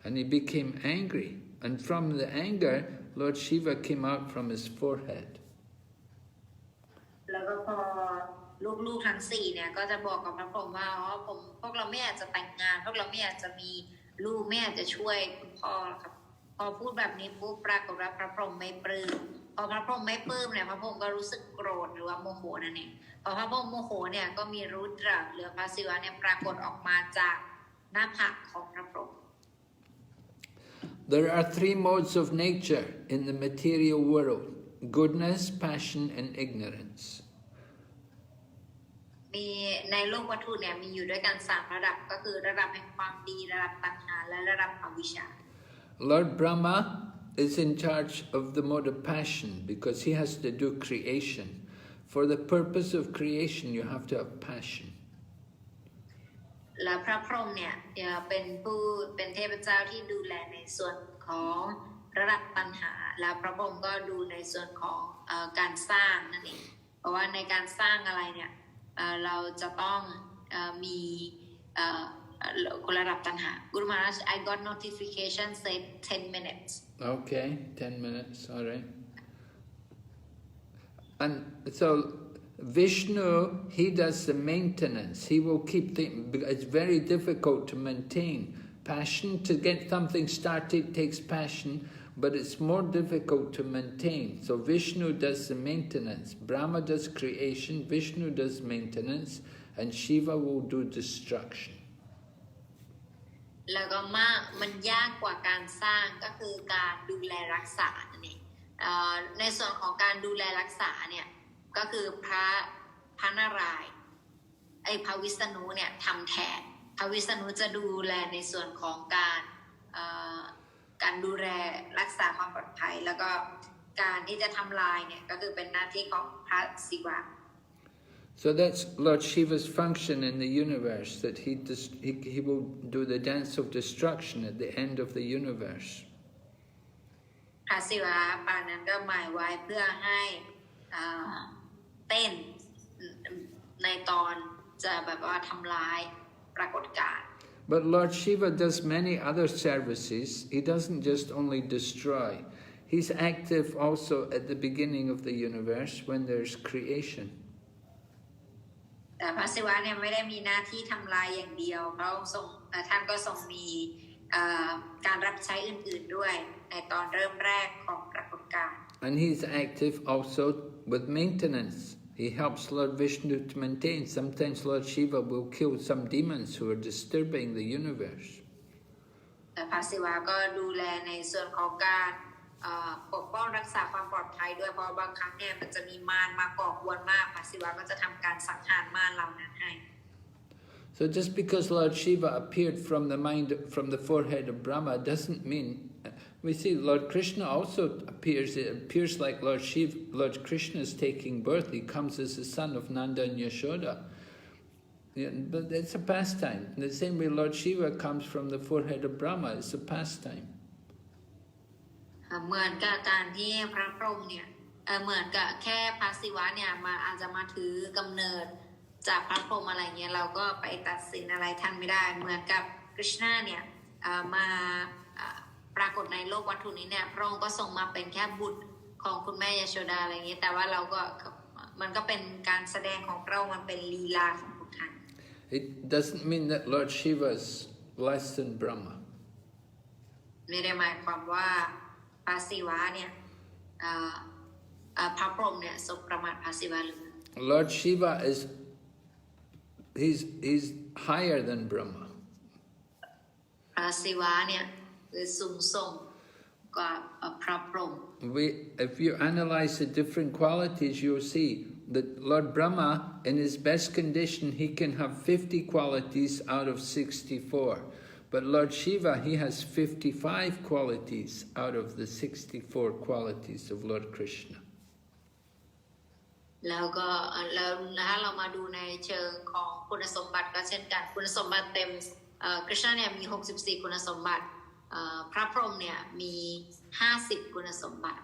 And he became angry. And from the anger, Lord Shiva came out from his forehead. แล้วก็พอลูกๆทั้ง4เนี่ยก็จะบอกกับพระพรหมว่าพวกเราไม่อยากจะแต่งงานพวกเราไม่อยากจะมีลูกไม่อยากจะช่วยคุณพ่อครับพอพูดแบบนี้ปุ๊บปรากฏว่าพระพรหมไม่ปลื้มพอพระพรหมไม่ปลื้มเนี่ยพระพรหมก็รู้สึกโกรธหรือว่าโมโหนั่นเองพอพระพรหมโมโหเนี่ยก็มีรุดราหรือพระศิวะเนี่ยปรากฏออกมาจากหน้าผากของพระพรหม There are 3 modes of nature in the material world: goodness, passion, and ignorance. มีในโลกวัตถุเนี่ยมีอยู่ด้วยกัน3ระดับก็คือระดับแห่งความดีระดับตัณหาและระดับอวิชชา Lord Brahma is in charge of the mode of passion because he has to do creation. For the purpose of creation, you have to have passion. และพระพรหมเนี่ยเป็นเทพเจ้าที่ดูแลในส่วนของระดับตัณหาและพระพรหมก็ดูในส่วนของการสร้างนั่นเองเพราะว่าในการสร้างอะไรเนี่ยเราจะต้องมีระดับตัณหา Guru Maharaj, I got notification said 10 minutes. Okay, 10 minutes, all right. And so Vishnu, he does the maintenance. He will keep things. It's very difficult to maintain. Passion, to get something started takes passion, but it's more difficult to maintain. So Vishnu does the maintenance. Brahma does creation, Vishnu does maintenance, and Shiva will do destruction. แล้วก็มันยากกว่าการสร้างก็คือการดูแลรักษาเนี่ยในส่วนของการดูแลรักษาเนี่ยก็คือพระนารายณ์พระวิษณุเนี่ยทำแทนพระวิษณุจะดูแลในส่วนของการดูแลรักษาความปลอดภัยแล้วก็การที่จะทำลายเนี่ยก็คือเป็นหน้าที่ของพระศิวะ So that's Lord Shiva's function in the universe, that he will do the dance of destruction at the end of the universe. พระศิวะปางนั้นก็หมายไว้เพื่อให้เต้นในตอนจะแบบว่าทำลายปรากฏการณ์ But Lord Shiva does many other services. He doesn't just only destroy. He's active also at the beginning of the universe when there's creation. แต่พระศิวะเนี่ยไม่ได้มีหน้าที่ทำลายอย่างเดียวเพราะท่านก็ทรงมีการรับใช้อื่นๆด้วยในตอนเริ่มแรกของปรากฏการณ์ And he's active also with maintenance. He helps Lord Vishnu to maintain. Sometimes Lord Shiva will kill some demons who are disturbing the universe. แต่พระศิวะก็ดูแลในส่วนของการปกป้องรักษาความปลอดภัยด้วยเพราะบางครั้งเนี่ยมันจะมีมารมาก่อกวนมากพระศิวะก็จะทำการสังหารมารเหล่านั้นให้ So just because Lord Shiva appeared from the forehead of Brahma doesn't mean. We see Lord Krishna also appears. It appears like Lord Krishna is taking birth. He comes as the son of Nanda and Yashoda. Yeah, but it's a pastime. In the same way Lord Shiva comes from the forehead of Brahma. It's a pastime. เหมือนกับการที่พระพรหมเนี่ยเหมือนกับแค่พระศิวะเนี่ยอาจจะมาถือกำเนิดจากพระพรหมอะไรเงี้ยเราก็ไปตัดสินอะไรท่านไม่ได้เหมือนกับกฤษณะเนี่ยมาปรากฏในโลกวัตถุนี้เนี่ยพระองค์ก็ทรงมาเป็นแค่บุตรของคุณแม่ยโสดาอะไรเงี้ยแต่ว่าเราก็มันก็เป็นการแสดงของพระองค์มันเป็นลีลาของพระท่าน It doesn't mean that Lord Shiva is less than Brahma. ไม่ได้หมายความว่าพระศิวะเนี่ยพระพรหมเนี่ยสบประมาทพระศิวะหรือ Lord Shiva is he's higher than Brahma. พระศิวะเนี่ยคือสูงส่งกว่าพระพรหม If you analyze the different qualities, you'll see that Lord Brahma, in his best condition, he can have 50 qualities out of 64. But Lord Shiva, he has 55 qualities out of the 64 qualities of Lord Krishna. แล้วถ้าเรามาดูในเชิงของคุณสมบัติก็เช่นกันคุณสมบัติเต็มกฤษณะเนี่ยมี64คุณสมบัติพระพรหมเนี่ยมี50คุณสมบัติ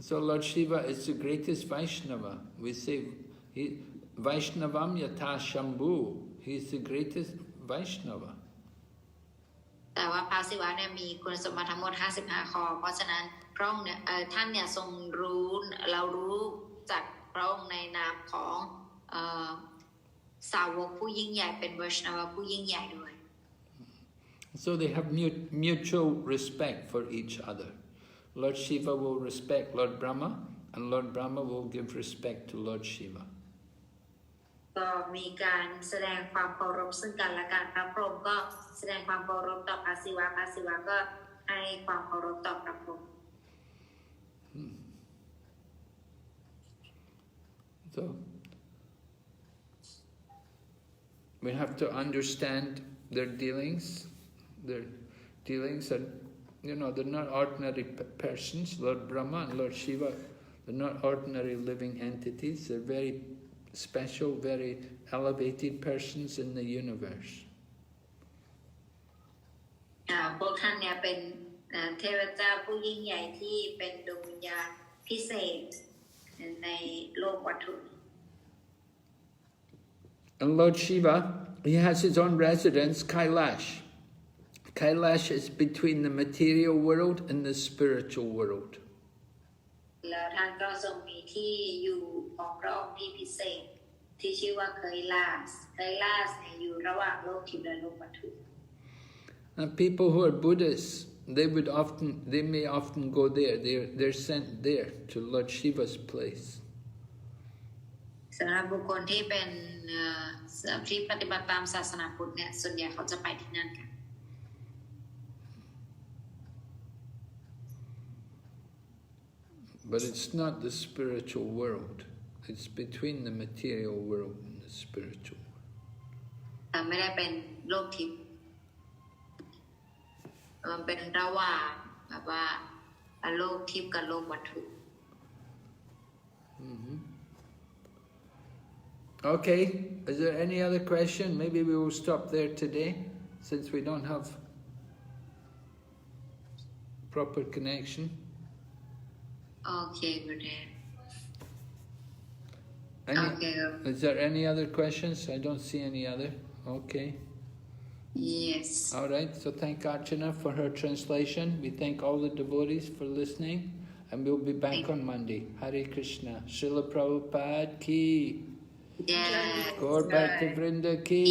So Lord Shiva is the greatest Vaishnava. We say Vaishnavam Yatha Shambhu. He is the greatest Vaishnava. แต่ว่าพระศิวะเนี่ยมีคุณสมบัติทั้งหมด55ข้อเพราะฉะนั้นพระองค์เนี่ยท่านเนี่ยทรงรู้เรารู้จากพระองค์ในนามของสาวกผู้ยิ่งใหญ่เป็นวาชนวะผู้ยิ่งใหญ่ด้วย So they have mutual respect for each other. Lord Shiva will respect Lord Brahma, and Lord Brahma will give respect to Lord Shiva. ก็มีการแสดงความเคารพซึ่งกันและกันพระพรหมก็แสดงความเคารพต่อพระศิวะพระศิวะก็ให้ความเคารพต่อพระพรหม So we have to understand their dealings. Their dealings are, they're not ordinary persons. Lord Brahma and Lord Shiva, they're not ordinary living entities. They're very special, very elevated persons in the universe. พวกท่านเนี่ยเป็นเทพเจ้าผู้ยิ่งใหญ่ที่เป็นดวงวิญญาณพิเศษในโลกวัตถุ And Lord Shiva, he has his own residence, Kailash. Kailash is between the material world and the spiritual world. แล้วท่านก็ทรงมีที่อยู่ของพระองค์ที่พิเศษที่ชื่อว่าเคยลาสเนี่ยอยู่ระหว่างโลกทิพย์และโลกวัตถุ And people who are Buddhists, they may often go there. They're sent there to Lord Shiva's place. สำหรับบุคคลที่เป็นที่ปฏิบัติตามศาสนาพุทธเนี่ยส่วนใหญ่เขาจะไปที่นั่นกัน But it's not the spiritual world. It's between the material world and the spiritual world. แต่ไม่ได้เป็นโลกทิพย์มันเป็นระหว่างแบบว่าโลกทิพย์กับโลกวัตถุ Okay, is there any other question? Maybe we will stop there today, since we don't have proper connection. โอเคคุณแดน Okay. Is there any other questions? I don't see any other. Okay. Yes. All right, so thank Archana for her translation. We thank all the devotees for listening, and we'll be back on Monday. Hare Krishna. Srila Prabhupada ki. Yes. Gaur Bhakta Vrinda ki.